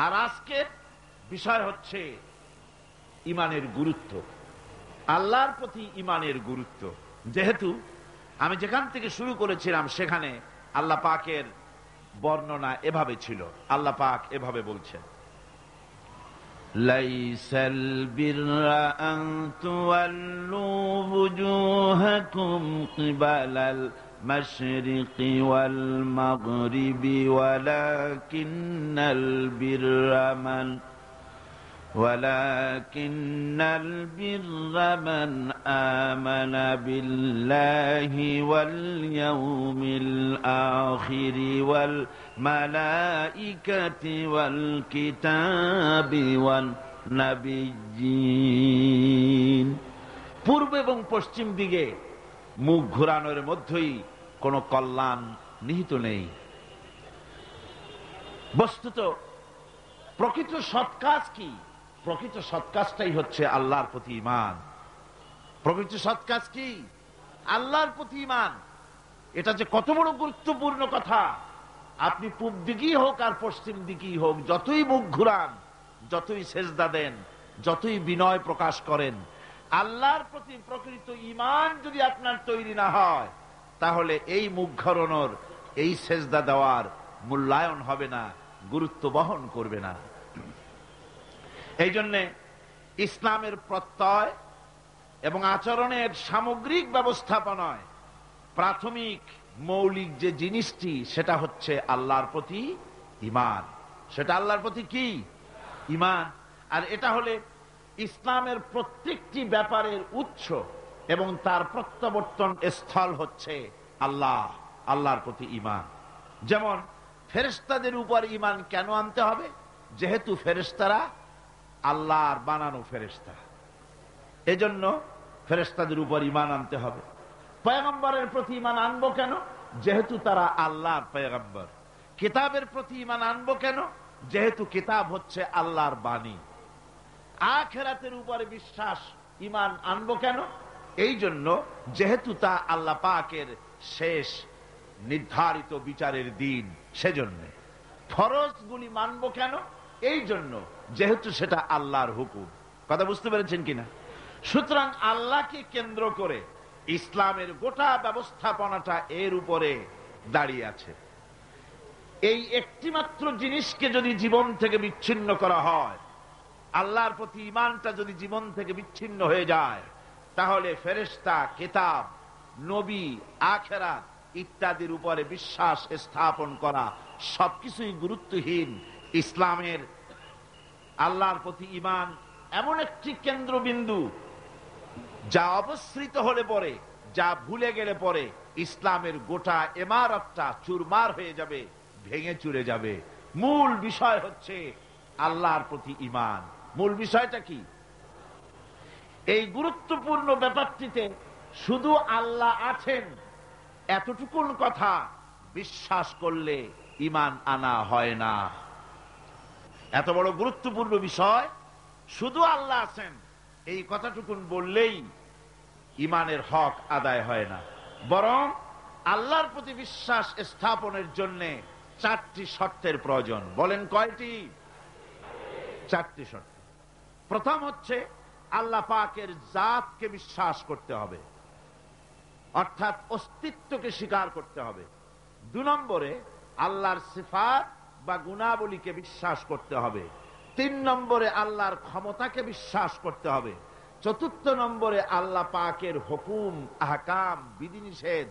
আর আজকের বিষয় হচ্ছে ইমানের গুরুত্ব, আল্লাহর প্রতি ইমানের গুরুত্ব। যেহেতু আমি যেখান থেকে শুরু করেছিলাম সেখানে আল্লাহ পাকের বর্ণনা এভাবে ছিল। আল্লাহ পাক এভাবে বলছেন, লাইসাল বিররা আন তুওয়াল্লু বুজুহাকুম কিবালাল মাশরিকি ওয়াল মাগরিবি ولكن البر من آمن بالله واليوم الآخر والملائكة والكتاب والنبيين। পূর্ব এবং পশ্চিম দিকে মুখ ঘোরানোর মধ্যেই কোনো কল্যাণ নিহিত নেই। বস্তুত প্রকৃত সৎ কাজ কি? প্রকৃত সৎ কাজটাই হচ্ছে আল্লাহর প্রতি ঈমান। প্রকৃত সৎ কাজ কি? আল্লাহর প্রতি ঈমান। এটা যে কত বড় গুরুত্বপূর্ণ কথা। আপনি পূব দিকেই হোক আর পশ্চিম দিকেই হোক, যতই মুখ ঘুরান, যতই সেজদা দেন, যতই বিনয় প্রকাশ করেন, আল্লাহর প্রতি প্রকৃত ঈমান যদি আপনার তৈরি না হয়, তাহলে এই মুখ ঘোরানোর, এই সেজদা দেওয়ার মূল্যায়ন হবে না, গুরুত্ব বহন করবে না। এই জন্যে ইসলামের প্রত্যয় এবং আচরণের সামগ্রিক ব্যবস্থাপনায় প্রাথমিক মৌলিক যে জিনিসটি, সেটা হচ্ছে আল্লাহর প্রতি ঈমান। সেটা আল্লাহর প্রতি কি? ঈমান। আর এটা হলে ইসলামের প্রত্যেকটি ব্যাপারের উৎস এবং তার প্রত্যাবর্তন স্থল হচ্ছে আল্লাহ, আল্লাহর প্রতি ঈমান। যেমন ফেরেশতাদের উপর ঈমান কেন আনতে হবে? যেহেতু ফেরেশতারা আল্লাহর বানানো ফেরেশতা, এজন্য ফেরেশতাদের উপর ঈমান আনতে হবে। পয়গম্বরের প্রতি ঈমান আনবো কেন? যেহেতু তারা আল্লাহর পয়গম্বর। কিতাবের প্রতি ঈমান আনবো কেন? যেহেতু কিতাব হচ্ছে আল্লাহর বাণী। আখিরাতের উপরে বিশ্বাস, ঈমান আনবো কেন? এই জন্য যেহেতু তা আল্লাহ পাকের শেষ নির্ধারিত বিচারের দিন, সেজন্য। ফরজগুলি মানবো কেন? এই জন্য যেহেতু সেটা আল্লাহর হুকুম। কথা বুঝতে পেরেছেন কিনা? সুতরাং আল্লাহকে কেন্দ্র করে ইসলামের গোটা ব্যবস্থাপনাটা এর উপরে দাঁড়িয়ে আছে। এই একটিমাত্র জিনিসকে যদি জীবন থেকে বিচ্ছিন্ন করা হয়, আল্লাহর প্রতি ঈমানটা যদি জীবন থেকে বিচ্ছিন্ন হয়ে যায়, তাহলে ফেরেশতা, কিতাব, নবী, আখিরাত ইত্যাদির উপরে বিশ্বাস স্থাপন করা সবকিছুই গুরুত্বহীন। ইসলামের আল্লাহর প্রতি ঈমান এমন একটি কেন্দ্রবিন্দু, যা অপসৃত হলে পরে, যা ভুলে গেলে পরে ইসলামের গোটা ইমারতটা চুরমার হয়ে যাবে, ভেঙে চুরে যাবে। মূল বিষয় হচ্ছে আল্লাহর প্রতি ঈমান। মূল বিষয়টা কি? এই গুরুত্বপূর্ণ ব্যাপারটিতে শুধু আল্লাহ আছেন এতটুকুন কথা বিশ্বাস করলে ঈমান আনা হয় না। এত বড় গুরুত্বপূর্ণ বিষয়, শুধু আল্লাহ আছেন এই কথাটুকুন বললেই ঈমানের হক আদায় হয় না। বরং আল্লাহর প্রতি বিশ্বাস স্থাপনের জন্য চারটি শর্তের প্রয়োজন। বলেন কয়টি? চারটি শর্ত। প্রথম হচ্ছে আল্লাহ পাকের জাতকে বিশ্বাস করতে হবে, অর্থাৎ অস্তিত্বকে স্বীকার করতে হবে। 2 নম্বরে আল্লাহর সিফাত বা গুণাবলীকে বিশ্বাস করতে হবে। 3 নম্বরে আল্লাহর ক্ষমতাকে বিশ্বাস করতে হবে। 4 নম্বরে আল্লাহ পাকের হুকুম, আহকাম, বিধিনিষেধ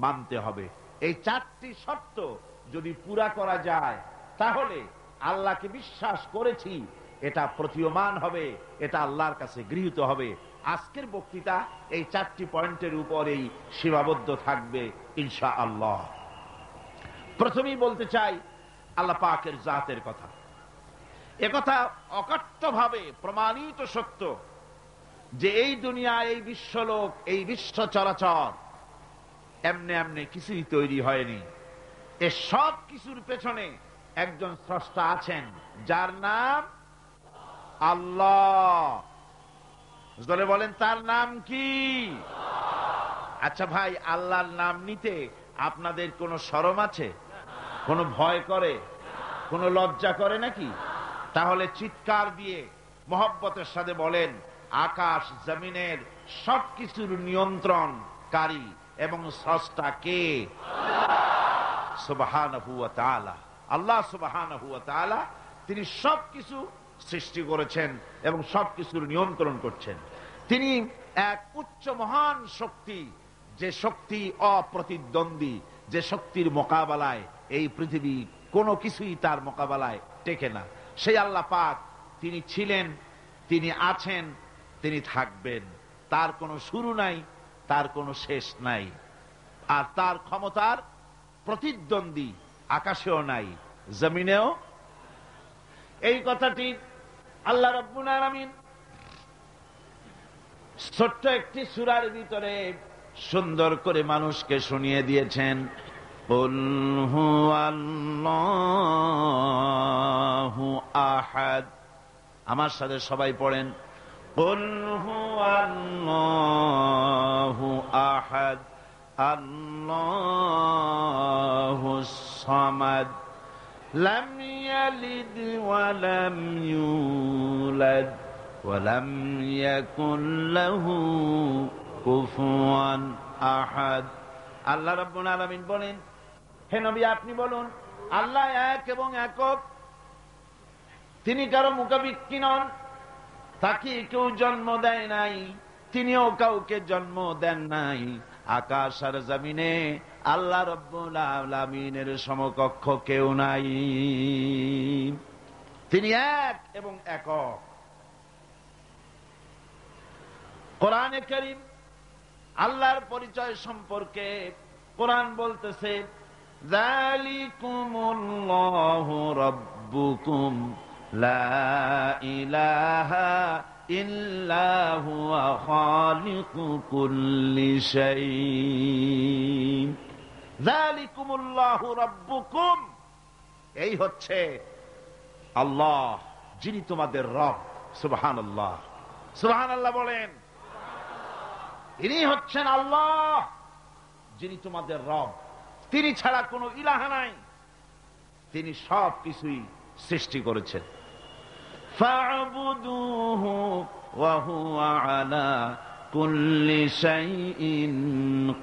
মানতে হবে। এই 4টি শর্ত যদি পুরা করা যায়, তাহলে আল্লাহকে বিশ্বাস করেছি এটা প্রতীয়মান হবে, এটা আল্লাহর কাছে গৃহীত হবে। আজকের বক্তৃতা এই 4টি পয়েন্টের উপরেই সীমাবদ্ধ থাকবে ইনশাআল্লাহ। প্রথমেই বলতে চাই আল্লাহ পাকের জাতের কথা। একথা অকট্টভাবে প্রমাণিত সত্য যে এই দুনিয়া, এই বিশ্বলোক, এই বিশ্ব চরাচর এমনি এমনি কিছুই তৈরি হয়নি। এ সব কিছুর পেছনে একজন স্রষ্টা আছেন, যার নাম আল্লাহ। বলেন তার নাম কি? আচ্ছা ভাই, আল্লাহর নাম নিতে আপনাদের কোনো শরম আছে? কোনো ভয় করে? কোনো লজ্জা করে নাকি? তাহলে চিৎকার দিয়ে মহব্বতের সাথে বলেন, আকাশ জমিনের সবকিছুর নিয়ন্ত্রণকারী এবং স্রষ্টা কে? সুবহানাহু ওয়া তাআলা। আল্লাহ সুবহানাহু ওয়া তাআলা তিনি সবকিছু সৃষ্টি করেছেন এবং সবকিছুর নিয়ন্ত্রণ করছেন। তিনি এক উচ্চ মহান শক্তি, যে শক্তি অপ্রতিদ্বন্দ্বী, যে শক্তির মোকাবেলায় এই পৃথিবী কোনো কিছুই তার মোকাবেলায় টেকে না। সেই আল্লাহ পাক তিনি ছিলেন, তিনি আছেন, তিনি থাকবেন। তার কোনো শুরু নাই, তার কোনো শেষ নাই। আর তার ক্ষমতার প্রতিদ্বন্দ্বী আকাশেও নাই, জমিনেও। এই কথাটি আল্লাহ রাব্বুল আলামিন ছোট্ট একটি সূরার ভিতরে সুন্দর করে মানুষকে শুনিয়ে দিয়েছেন। কুল হুয়াল্লাহু আহাদ। আমার সাথে সবাই পড়েন, কুল হুয়াল্লাহু আহাদ আল্লাহুস সামাদ লাম ইয়ালিদ ওয়া লাম ইউলাদ ওয়া লাম ইয়াকুল লাহু কুফুয়ান আহাদ। আল্লাহ রাব্বুল আলামিন বলেন, হে নবী আপনি বলুন, আল্লাহ এক এবং একক, তিনি কারো মুখাপেক্ষী নন, তাকে কেউ জন্ম দেয় নাই, তিনিও কাউকে জন্ম দেন নাই। আকাশ আর জমিনে আল্লাহ রাব্বুল আলামিনের সমকক্ষ কেউ নাই। তিনি এক এবং একক। কোরআনে কারীম আল্লাহর পরিচয় সম্পর্কে কোরআন বলতেছে, যালিকুমুল্লাহু রাব্বুকুম লা ইলাহা ইল্লা হুয়া খালিকু কুল্লি শাই। যালিকুমুল্লাহু রাব্বুকুম, এই হচ্ছে আল্লাহ, যিনি তোমাদের রব। সুবহানাল্লাহ, সুবহানাল্লাহ বলেন। ইনি হচ্ছেন আল্লাহ, যিনি তোমাদের রব। তিনি ছাড়া কোনো ইলাহ নাই, তিনি সব কিছুই সৃষ্টি করেছেন। ফা'বুদুহু ওয়া হুয়া আলা কুল্লি শাইইন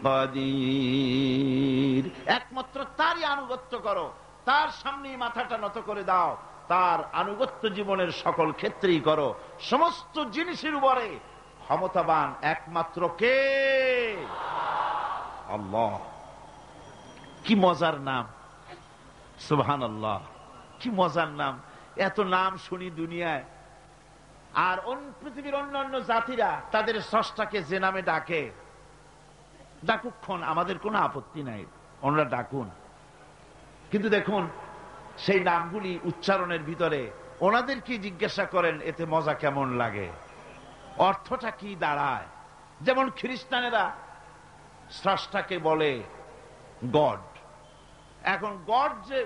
কাদির। একমাত্র তারই আনুগত্য করো, তার সামনেই মাথাটা নত করে দাও, তার আনুগত্য জীবনের সকল ক্ষেত্রেই করো। সমস্ত জিনিসের উপরে ক্ষমতাবান একমাত্র কে? আল্লাহ। কি মজার নাম, সুবহানাল্লাহ, কি মজার নাম। এত নাম শুনি দুনিয়ায়, আর পৃথিবীর অন্যান্য জাতিরা তাদের স্রষ্টাকে যে নামে ডাকে, ডাকুক্ষণ, আমাদের কোনো আপত্তি নাই, ওনারা ডাকুন। কিন্তু দেখুন, সেই নামগুলি উচ্চারণের ভিতরে ওনাদেরকে জিজ্ঞাসা করেন এতে মজা কেমন লাগে, অর্থটা কি দাঁড়ায়। যেমন খ্রিস্টানেরা স্রষ্টাকে বলে গড। এখন গড, যে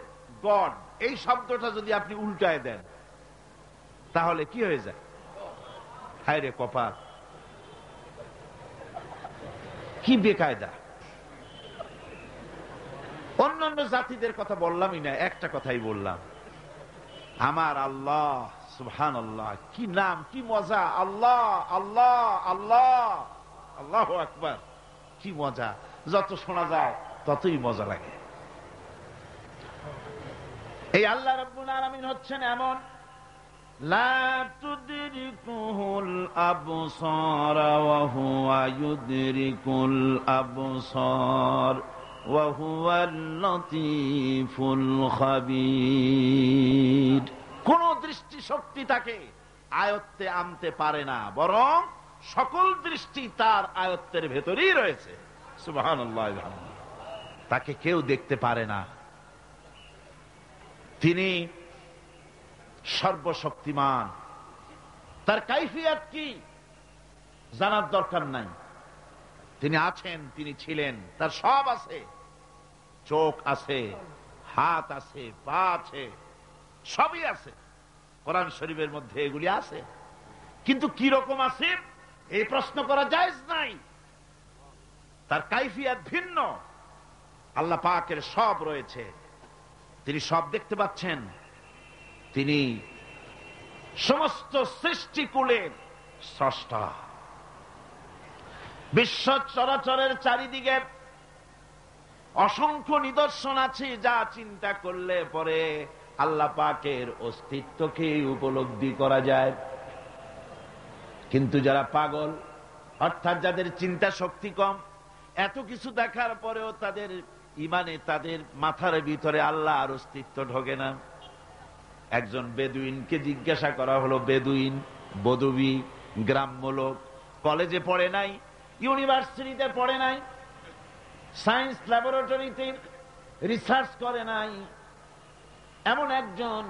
গড এই শব্দটা যদি আপনি উল্টায় দেন তাহলে কি হয়ে যায়? হায় রে কপাল, কি বেকায়দা। অন্যান্য জাতিদের কথা বললামই না, একটা কথাই বললাম। আমার আল্লাহ, সুবহানাল্লাহ, কি নাম, কি মজা। আল্লাহ আল্লাহ আল্লাহ, আল্লাহু আকবার, কি মজা। যত শোনা যায় ততই মজা লাগে। এই আল্লাহ রাব্বুল আলামিন হচ্ছেন এমন, লা তুদরিকুহুল আবসার ওয়া হুয়া ইউদরিকুল আবসার ওয়া হুয়াল লাতীফুল খাবীর। কোন দৃষ্টি শক্তি তাকে আয়ত্তে আনতে পারে না, বরং সকল দৃষ্টি তার আয়ত্তের ভেতরেই রয়েছে। সুবহানাল্লাহ, তাকে কেউ দেখতে পারে না। তিনি সর্বশক্তিমান। তার কাইফিয়াত কি জানার দরকার নাই। তিনি আছেন, তিনি ছিলেন, তার সব আছে। চোখ আছে, হাত আছে, পা আছে, সবই আছে। কোরআন শরীফের মধ্যে এগুলি আছে। কিন্তু কি রকম আছে এই প্রশ্ন করা জায়েজ নাই। তার কাইফিয়াত ভিন্ন। আল্লাহ পাকের সব রয়েছে, তিনি সব দেখতে পাচ্ছেন, তিনি সমস্ত সৃষ্টিকুলের স্রষ্টা। বিশ্ব চরাচরের চারিদিকে অসংখ্য নিদর্শন আছে, যা চিন্তা করলে পরে আল্লাহ পাকের অস্তিত্বকে উপলব্ধি করা যায়। কিন্তু যারা পাগল, অর্থাৎ যাদের চিন্তা শক্তি কম, এত কিছু দেখার পরেও তাদের ইমানে, তাদের মাথার ভিতরে আল্লাহর অস্তিত্ব ঢোকে না। একজন বেদুইনকে জিজ্ঞাসা করা হলো, বেদুইন, বদবি, গ্রাম্য লোক, কলেজে পড়ে নাই, ইউনিভার্সিটিতে পড়ে নাই, সায়েন্স ল্যাবরেটরিতে রিসার্চ করে নাই, এমন একজন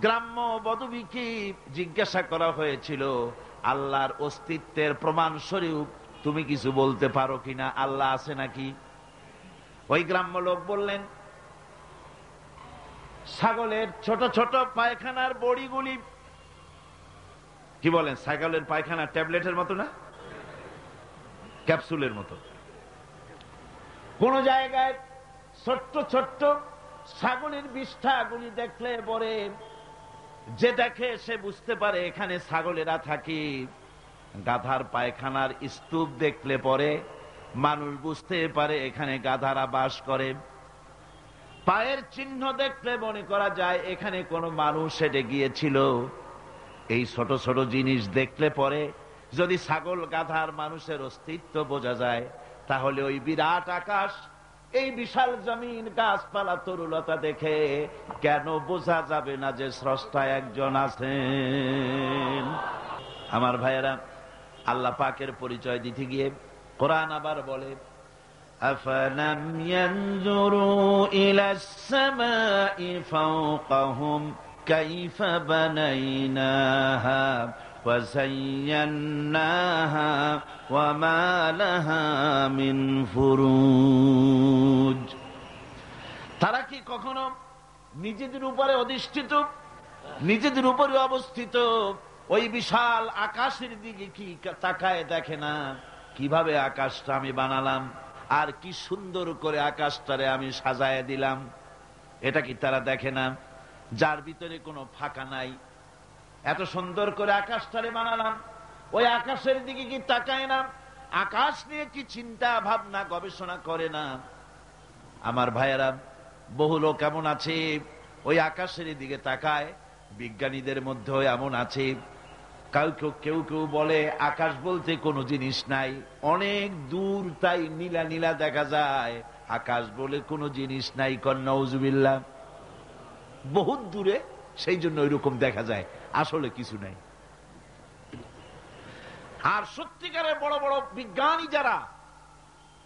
গ্রাম্য বদবিকে জিজ্ঞাসা করা হয়েছিল, আল্লাহর অস্তিত্বের প্রমাণ স্বরূপ তুমি কিছু বলতে পারো কিনা, আল্লাহ আছে নাকি? ওই গ্রাম্য লোক বললেন, ছাগলের ছোট ছোট পায়খানার বড়িগুলি, কি বলেন, ছাগলের পায়খানা ট্যাবলেটের মতো না, ক্যাপসুলের মতো। কোন জায়গায় ছোট্ট ছোট্ট ছাগলের বিষ্ঠাগুলি দেখলে পরে যে দেখে সে বুঝতে পারে এখানে ছাগলেরা থাকে। গাধার পায়খানার স্তূপ দেখলে পরে মানুষ বুঝতে পারে এখানে গাধারা বাস করে। পায়ের চিহ্ন দেখলে মনে করা যায় এখানে কোনো মানুষ হেঁটে গিয়েছিল। এই ছোট ছোট জিনিস দেখলে পরে যদি ছাগল, গাধার, মানুষের অস্তিত্ব বোঝা যায়, তাহলে ওই বিরাট আকাশ, এই বিশাল জমিন, গাছপালা, তরুলতা দেখে কেন বোঝা যাবে না যে স্রষ্টা একজন আছেন? আমার ভাইয়েরা, আল্লাহ পাকের পরিচয় দিতে গিয়ে কোরআন আবার বলে, আফালাম ইয়ানজুরু ইলাস সামাই ফাওকাহুম কাইফা বানাইনাহা ওয়া যায়্যানাহা ওয়া মা লাহা মিন ফুরুজ। তারা কি কখনো নিজেদের উপরে অধিষ্ঠিত, নিজেদের উপরে অবস্থিত ওই বিশাল আকাশের দিকে কি তাকায় দেখে না, কিভাবে আকাশটা আমি বানালাম আর কি সুন্দর করে আকাশটারে আমি সাজায় দিলাম? এটা কি তারা দেখে না? যার ভিতরে কোনো ফাঁকা নাই, এত সুন্দর করে আকাশটারে বানালাম, ওই আকাশের দিকে কি তাকায় না? আকাশ নিয়ে কি চিন্তা ভাবনা, গবেষণা করে না? আমার ভাইয়েরা, বহু লোক এমন আছে ওই আকাশের দিকে তাকায়। বিজ্ঞানীদের মধ্যেও এমন আছে। কেউ কেউ বলে আকাশ বলতে কোনো জিনিস নাই, অনেক দূর, তাই নীলা নীলা দেখা যায়, আকাশ বলে কোনো জিনিস নাই। নাউজুবিল্লাহ, বহুত দূরে, সেই জন্য ওইরকম দেখা যায়, আসলে কিছু নাই। আর সত্যিকারের বড় বড় বিজ্ঞানী যারা,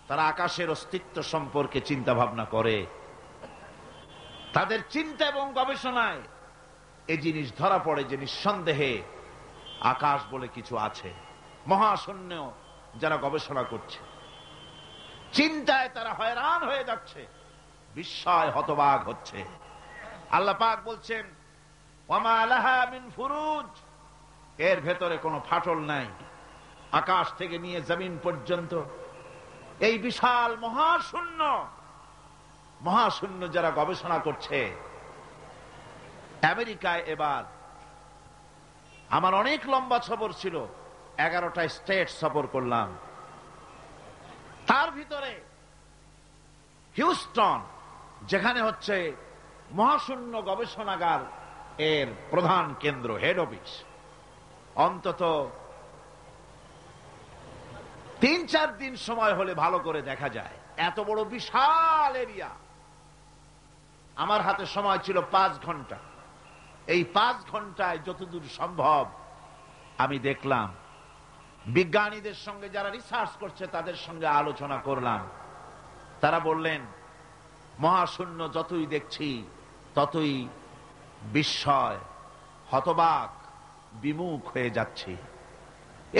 তারা আকাশের অস্তিত্ব সম্পর্কে চিন্তা ভাবনা করে, তাদের চিন্তা এবং গবেষণায় এই জিনিস ধরা পড়ে যে নিঃসন্দেহে আকাশ বলে কিছু আছে। মহাশূন্য যারা গবেষণা করছে, চিন্তায় তারা হয়রান হয়ে যাচ্ছে, বিস্ময় হতবাক হচ্ছে। আল্লাহ পাক বলছেন, ওয়ামা লাহা মিন ফুরুজ, এর ভেতরে কোনো ফাটল নাই। আকাশ থেকে নিয়ে জমিন পর্যন্ত এই বিশাল মহাশূন্য যারা গবেষণা করছে। আমেরিকায় এবার আমার অনেক লম্বা সফর ছিল, 11টা স্টেট সফর করলাম। তার ভিতরে হিউস্টন, যেখানে হচ্ছে মহাশূন্য গবেষণাগার এর প্রধান কেন্দ্র, হেড অফিস, অন্তত 3-4 দিন সময় হলে ভালো করে দেখা যায়। এত বড় বিশাল এরিয়া। আমার হাতে সময় ছিল 5 ঘন্টা। এই 5 ঘন্টায় যতদূর সম্ভব আমি দেখলাম। বিজ্ঞানীদের সঙ্গে যারা রিসার্চ করছে তাদের সঙ্গে আলোচনা করলাম। তারা বললেন, মহাশূন্য যতই দেখছি ততই বিস্ময়, হতবাক, বিমুখ হয়ে যাচ্ছি।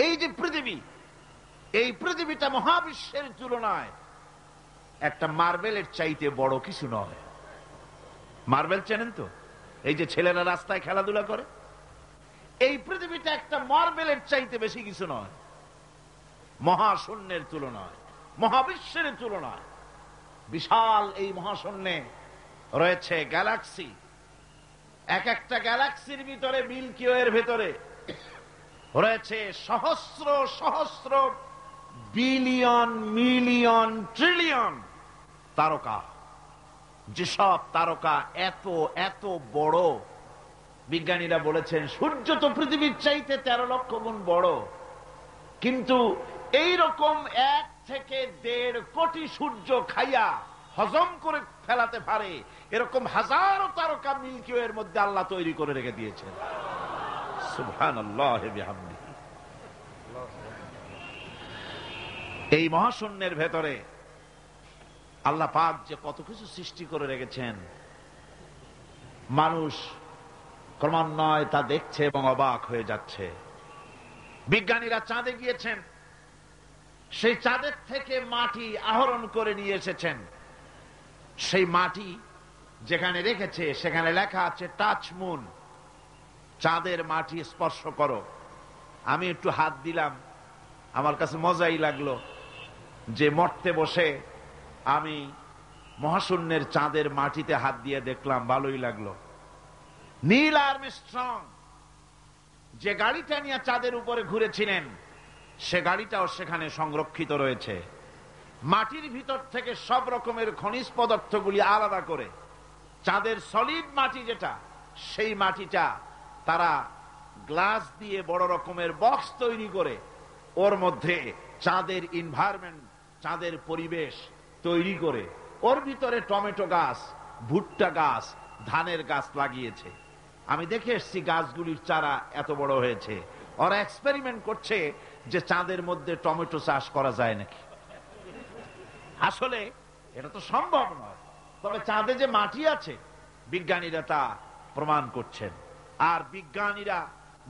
এই যে পৃথিবী, এই পৃথিবীটা মহাবিশ্বের তুলনায় একটা মার্বেলের চাইতে বড় কিছু নয়। মার্বেল চেনেন তো? এই যে ছেলেরা রাস্তায় খেলাধুলা করে, এই পৃথিবীটা একটা মার্বেলের চাইতে বেশি কিছু নয়। মহাশূন্যের তুলনায়, মহাবিশ্বের তুলনায় বিশাল এই মহাশূন্যে রয়েছে গ্যালাক্সি, এক একটা গ্যালাক্সির ভিতরে, মিল্কি ওয়ের ভেতরে রয়েছে সহস্র সহস্র বিলিয়ন মিলিয়ন ট্রিলিয়ন তারকা। যেসব তারকা এত এত বড়, বিজ্ঞানীরা বলেছেন সূর্য তো পৃথিবীর চাইতে 13 লক্ষ গুণ বড়, কিন্তু এই রকম 1 থেকে 1.5 কোটি সূর্য খাইয়া হজম করে ফেলাতে পারে এরকম হাজারো তারকা মিল্কি ওয়ের মধ্যে আল্লাহ তৈরি করে রেখে দিয়েছেন। সুবহানাল্লাহ বিহামদিহি। এই মহাশূন্যের ভেতরে আল্লাহ পাক যে কত কিছু সৃষ্টি করে রেখেছেন, মানুষ ক্রমান্বয়ে তা দেখছে এবং অবাক হয়ে যাচ্ছে। বিজ্ঞানীরা চাঁদে গিয়েছেন, সেই চাঁদের থেকে মাটি আহরণ করে নিয়ে এসেছেন। সেই মাটি যেখানে রেখেছে সেখানে লেখা আছে টাচ মুন, চাঁদের মাটি স্পর্শ করো। আমি একটু হাত দিলাম, আমার কাছে মজাই লাগলো যে মরতে বসে আমি মহাশূন্যের চাঁদের মাটিতে হাত দিয়ে দেখলাম, ভালোই লাগলো। নীল আর্মস্ট্রং যে গাড়িটা নিয়ে চাঁদের উপরে ঘুরেছিলেন, সে গাড়িটাও সেখানে সংরক্ষিত রয়েছে। মাটির ভিতর থেকে সব রকমের খনিজ পদার্থগুলি আলাদা করে চাঁদের সলিড মাটি যেটা, সেই মাটিটা তারা গ্লাস দিয়ে বড় রকমের বক্স তৈরি করে ওর মধ্যে চাঁদের এনভায়রনমেন্ট, চাঁদের পরিবেশ তৈরি করে ওর ভিতরে টমেটো গাছ, ভুট্টা গাছ, ধানের গাছ লাগিয়েছে। আমি দেখে এসছি গাছগুলির চারা এত বড় হয়েছে। ওরা এক্সপেরিমেন্ট করছে যে চাঁদের মধ্যে টমেটো চাষ করা যায় নাকি। আসলে এটা তো সম্ভব নয়, তবে চাঁদে যে মাটি আছে বিজ্ঞানীরা তা প্রমাণ করছেন। আর বিজ্ঞানীরা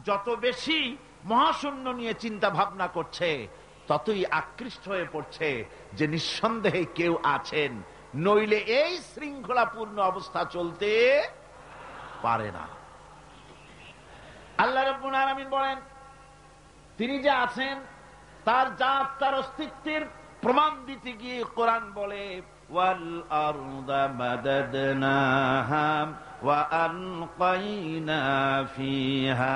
যত বেশি মহাশূন্য নিয়ে চিন্তা ভাবনা করছে, ততই আকৃষ্ট হয়ে পড়ছে যে নিঃসন্দেহে কেউ আছেন, নইলে এই শৃঙ্খলাপূর্ণ অবস্থা চলতে পারে না। আল্লাহ রাব্বুল আলামিন বলেন, তিনি যে আছেন তার জাত, তার অস্তিত্বের প্রমাণ দিতে গিয়ে কোরআন বলে, ওয়াল আরদা মাদাদনাহা ওয়া আলকাইনা ফিহা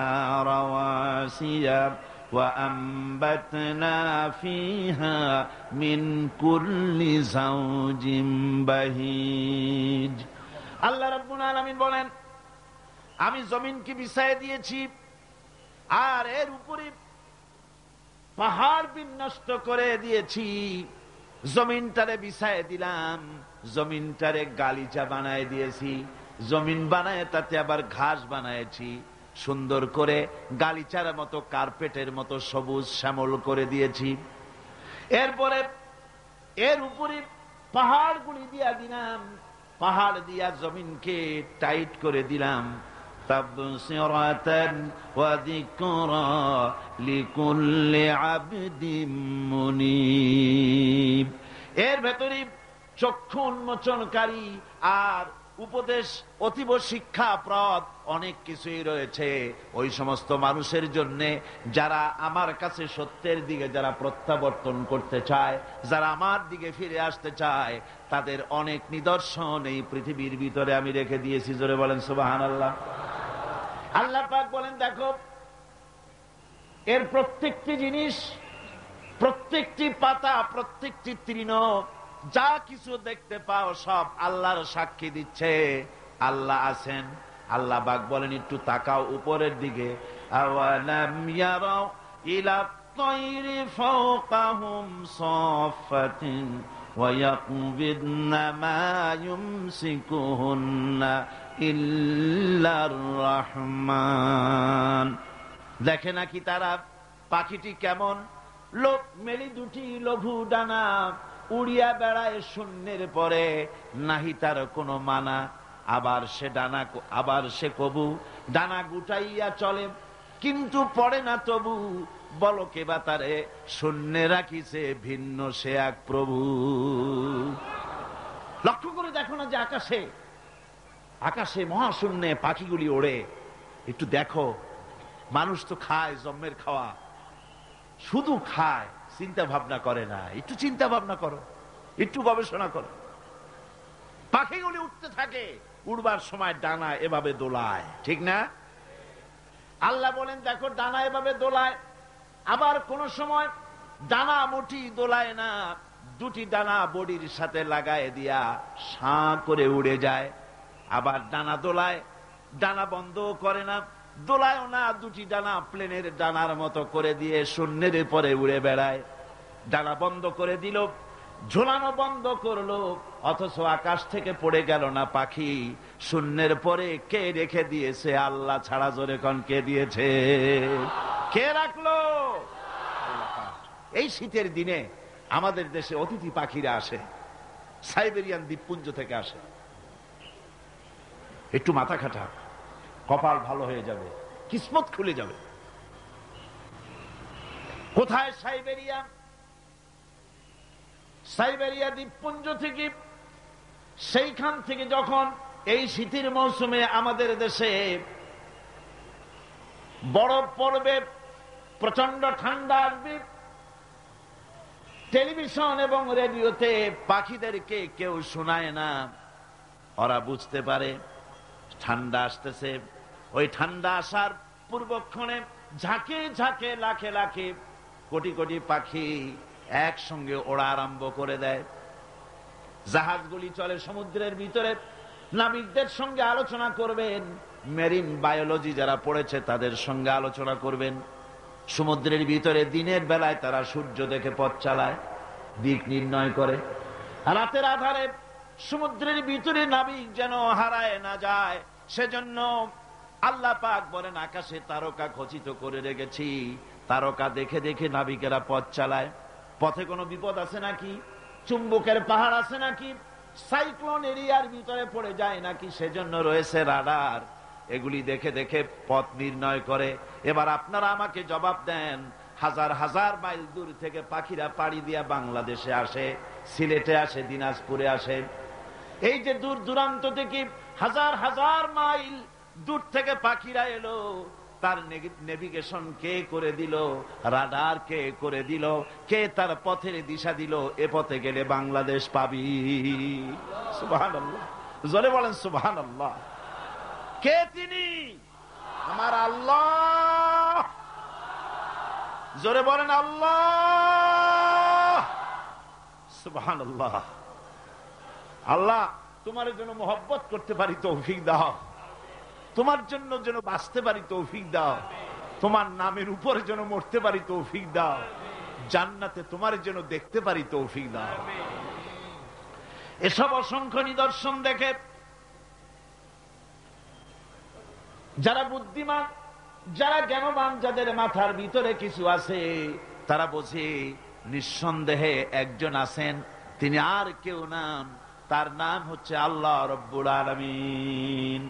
রাওয়াসিয়া ওয়া আমবাতনা ফিহা মিন কুল্লি যাওজিন বাহিজ। আল্লাহ রাব্বুল আলামিন বলেন, আমি জমিনকে বিছায় দিয়েছি আর এর উপরে পাহাড় বিন্যস্ত করে দিয়েছি। জমিনটারে বিছায় দিলাম, জমিনটারে গালিচা বানায় দিয়েছি, জমিন বানায় তাতে আবার ঘাস বানায়েছি, সুন্দর করে গালিচার মতো কার্পেটের মতো সবুজ শ্যামল করে দিয়েছি। এরপরে এর উপরে পাহাড়গুলি দিয়া দিলাম, পাহাড় দিয়া জমিনকে টাইট করে দিলাম। তাবসিরাতান ওয়া যিকরা লিকুল্লি আবদিন মুনিব। এর ভেতরে চক্ষু উন্মোচনকারী আর উপদেশ অতীব শিক্ষাপ্রদ অনেক কিছুই রয়েছে ওই সমস্ত মানুষের জন্য যারা আমার কাছে সত্যের দিকে যারা প্রত্যাবর্তন করতে চায়, যারা আমার দিকে ফিরে আসতে চায়, তাদের অনেক নিদর্শন এই পৃথিবীর ভিতরে আমি রেখে দিয়েছি। জোরে বলেন সুবহানাল্লাহ। আল্লাহ পাক বলেন, দেখো এর প্রত্যেকটি জিনিস, প্রত্যেকটি পাতা, প্রত্যেকটি তৃণ, যা কিছু দেখতে পাও সব আল্লাহর সাক্ষী দিচ্ছে আল্লাহ আছেন। আল্লাহ পাক বলেন, একটু তাকাও উপরের দিকে। আওয়ালাম ইয়ারাউ ইলা তায়রি ফাওকাহুম সাফাতিন ওয়া ইয়াকবিদনা মা ইউমসিকুহুন্না ইল্লার রহমান। দেখে নাকি তারা পাখিটি কেমন লোক মেলি দুটি লঘু ডানা উড়িয়া বেড়ায় শূন্যের পরে, নাহি তার কোনো মানা। আবার সে কবু ডানা গুটাইয়া চলে, কিন্তু পড়ে না তবু। বলো কে বা তারে শূন্যে রাখিছে ভিন্ন সে এক প্রভু। লক্ষ্য করে দেখো না যে আকাশে মহাশূন্যে পাখিগুলি ওড়ে। একটু দেখো, মানুষ তো খায় জন্মের খাওয়া, শুধু খায়, চিন্তা ভাবনা করে না। একটু চিন্তা ভাবনা করো, একটু গবেষণা করো। পাখিগুলি উঠতে থাকে, উড়বার সময় ডানা এভাবে দোলায়, ঠিক না? আল্লাহ বলেন দেখো ডানা এভাবে দোলায়। আবার কোন সময় ডানা মোটি দোলায় না, দুটি ডানা বডির সাথে লাগায় দিয়া সাঁ করে উড়ে যায়। আবার ডানা দোলায়, ডানা বন্ধ করে না, দোলায়ও না, দুটি ডানা প্লেনের ডানার মতো করে দিয়ে শূন্যের পরে উড়ে বেড়ায়। ডানা বন্ধ করে দিল, ঝোলানো বন্ধ করলো, অথচ আকাশ থেকে পড়ে গেল না পাখি। শূন্যের পরে কে রেখে দিয়েছে? আল্লাহ ছাড়া। জোরে কোন কে দিয়েছে? কে রাখলো? এই শীতের দিনে আমাদের দেশে অতিথি পাখিরা আসে, সাইবেরিয়ান দ্বীপপুঞ্জ থেকে আসে। একটু মাথা খাটা, কপাল ভালো হয়ে যাবে, কিসমত খুলে যাবে। কোথায়? সাইবেরিয়া। সাইবেরিয়া দ্বীপপুঞ্জ থেকে, সেইখান থেকে যখন এই শীতের মৌসুমে আমাদের দেশে বরফ পড়বে, প্রচন্ড ঠান্ডা আসবে, টেলিভিশন এবং রেডিওতে পাখিদেরকে কেউ শোনায় না। ওরা বুঝতে পারে ঠান্ডা আসতেছে। ওই ঠান্ডা আসার পূর্বক্ষণে ঝাঁকে ঝাঁকে, লাখে লাখে, কোটি কোটি পাখি একসঙ্গে ওড়া আরম্ভ করে দেয়। জাহাজগুলি চলে সমুদ্রের ভিতরে। নাবিকদের সঙ্গে আলোচনা করবেন, মেরিন বায়োলজি যারা পড়েছে তাদের সঙ্গে আলোচনা করবেন। সমুদ্রের ভিতরে দিনের বেলায় তারা সূর্য দেখে পথ চালায়, দিক নির্ণয় করে। রাতের আধারে সমুদ্রের ভিতরে নাবিক যেন হারায় না যায়, সেজন্য আল্লাহ পাক বলেন আকাশে তারকা খচিত করে রেখেছি। তারকা দেখে দেখে নাবিকেরা পথ চালায়। পথে কোনো বিপদ আছে নাকি? চুম্বকের পাহাড় আছে নাকি? সাইক্লোন এরিয়ার ভিতরে পড়ে যায় নাকি? সেজন্য রয়েছে রাডার। এগুলি দেখে দেখে পথ নির্ণয় করে। এবার আপনারা আমাকে জবাব দেন, হাজার হাজার মাইল দূর থেকে পাখিরা পাড়ি দিয়া বাংলাদেশে আসে, সিলেটে আসে, দিনাজপুরে আসে। এই যে দূর দূরান্ত থেকে হাজার হাজার মাইল দূর থেকে পাখিরা এলো, তার নেভিগেশন কে করে দিল? রাডার কে করে দিল? কে তার পথের দিশা দিল? এ পথে গেলে বাংলাদেশ পাবি। সুবহানাল্লাহ, জোরে বলেন সুবহানাল্লাহ। কে তিনি? আমার আল্লাহ। জোরে বলেন আল্লাহ। সুবহানাল্লাহ। আল্লাহ তোমার জন্য মোহব্বত করতে পারি তৌফিক দাও, তোমার জন্য যেন বাঁচতে পারি তৌফিক দাও, তোমার নামের উপরে যেন মরতে পারি তৌফিক দাও, জান্নাতে তোমার যেন দেখতে পারি তৌফিক দাও। এসব অসংখ্য নিদর্শন দেখে যারা বুদ্ধিমান, যারা জ্ঞানবান, যাদের মাথার ভিতরে কিছু আছে, তারা বোঝে নিঃসন্দেহে একজন আছেন, তিনি আর কেউ নাম, তার নাম হচ্ছে আল্লাহ রব্বুল আলামিন।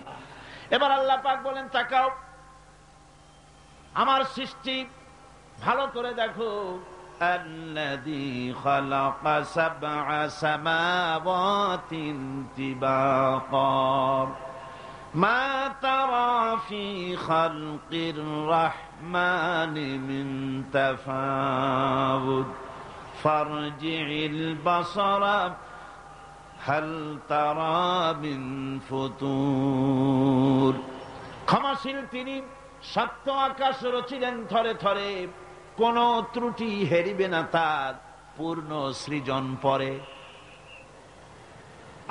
এবার আল্লাহ পাক বলেন তাকাও, আমার সৃষ্টি ভালো করে দেখো। আল্লাযী খালাকা সাবআ সামাওয়াতিন তিবাকা মা তারা ফি খালকির রাহমানি মিন তাফাউত ফারজি'ল বাসারা হাল তারা মিন ফুতুর। ক্ষমাশীল তিনি, সপ্ত আকাশ রচিলেন থরে থরে, কোন ত্রুটি হেরিবে না তার পূর্ণ সৃজন পরে।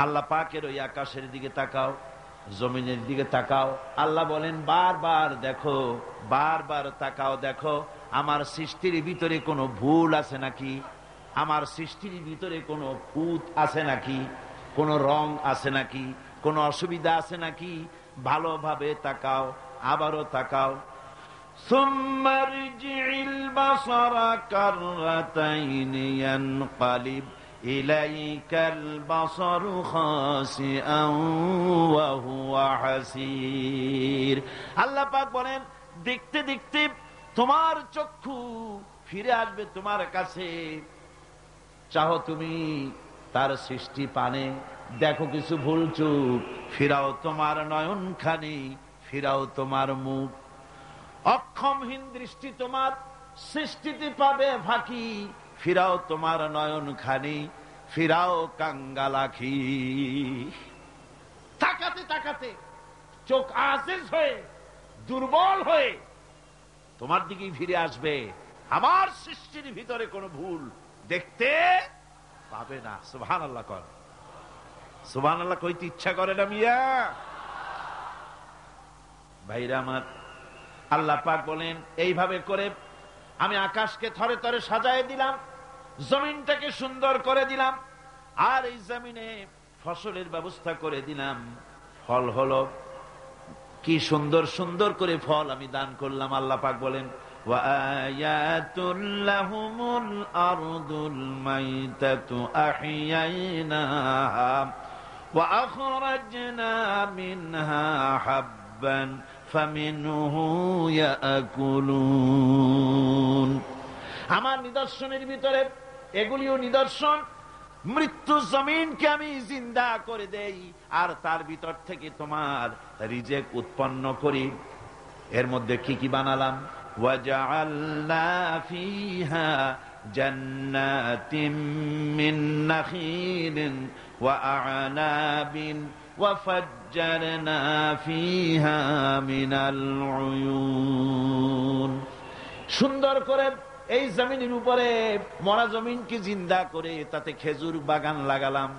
আল্লাহ পাকের ওই আকাশের দিকে তাকাও, জমিনের দিকে তাকাও। আল্লাহ বলেন বারবার দেখো, বারবার তাকাও, দেখো আমার সৃষ্টির ভিতরে কোনো ভুল আছে নাকি, আমার সৃষ্টির ভিতরে কোনো খুঁত আছে নাকি, কোন রং আছে নাকি, কোন অসুবিধা আছে নাকি, ভালোভাবে তাকাও, আবারও তাকাও। সুম্মারজি'ল বাসারা কাররাতাইনি ইয়ানকালিব ইলাইকাল বাসারু খাসিআন ওয়া হুয়া হাসির। আল্লাহ পাক বলেন দেখতে দেখতে তোমার চক্ষু ফিরে আসবে তোমার কাছে। চাহো তুমি তার সৃষ্টি পানে, দেখো কিছু ভুল চুক, ফিরাও তোমার নয়ন খানি, ফিরাও তোমার মুখ। অক্ষমহীন দৃষ্টি তোমার সৃষ্টিতে পাবে ফাঁকি, ফিরাও তোমার নয়ন খানি, ফিরাও কাঙ্গালাখি। তাকাতে তাকাতে চোখ আজেজ হয়ে, দুর্বল হয়ে তোমার দিকেই ফিরে আসবে। আমার সৃষ্টির ভিতরে কোনো ভুল দেখতে পাবে না। সুবহানাল্লাহ কর। সুবহানাল্লাহ কইতে ইচ্ছা করে না মিয়া? ভাইরা আমার, আল্লাহ পাক বলেন এইভাবে করে আমি আকাশকে থরে থরে সাজায় দিলাম, জমিনটাকে সুন্দর করে দিলাম, আর এই জমিনে ফসলের ব্যবস্থা করে দিলাম। ফল হলো কি সুন্দর সুন্দর করে ফল আমি দান করলাম। আল্লাহ পাক বলেন ওয়া আয়াতুল লাহুমুল আরদুল মাইতাতু আহইয়াইনাহা ওয়া আখরাজনা মিনহা হাব্বান ফামিনহু ইয়াকুলুন। আমার নিদর্শনের ভিতরে এগুলিও নিদর্শন। মৃত্যু জমিনকে আমি জিন্দা করে দেই, আর তার ভিতর থেকে তোমার রিজেক উৎপন্ন করি। এর মধ্যে কি কি বানালাম? ওয়াজআলনা ফিহা জান্নাতিম মিন নাখিলিন ওয়া আ'নাবিন ওয়া ফাজ্জারনা ফিহা মিনাল উয়ুন। সুন্দর করে এই জমিনের উপরে মরা জমিনকে জিন্দা করে তাতে খেজুর বাগান লাগালাম,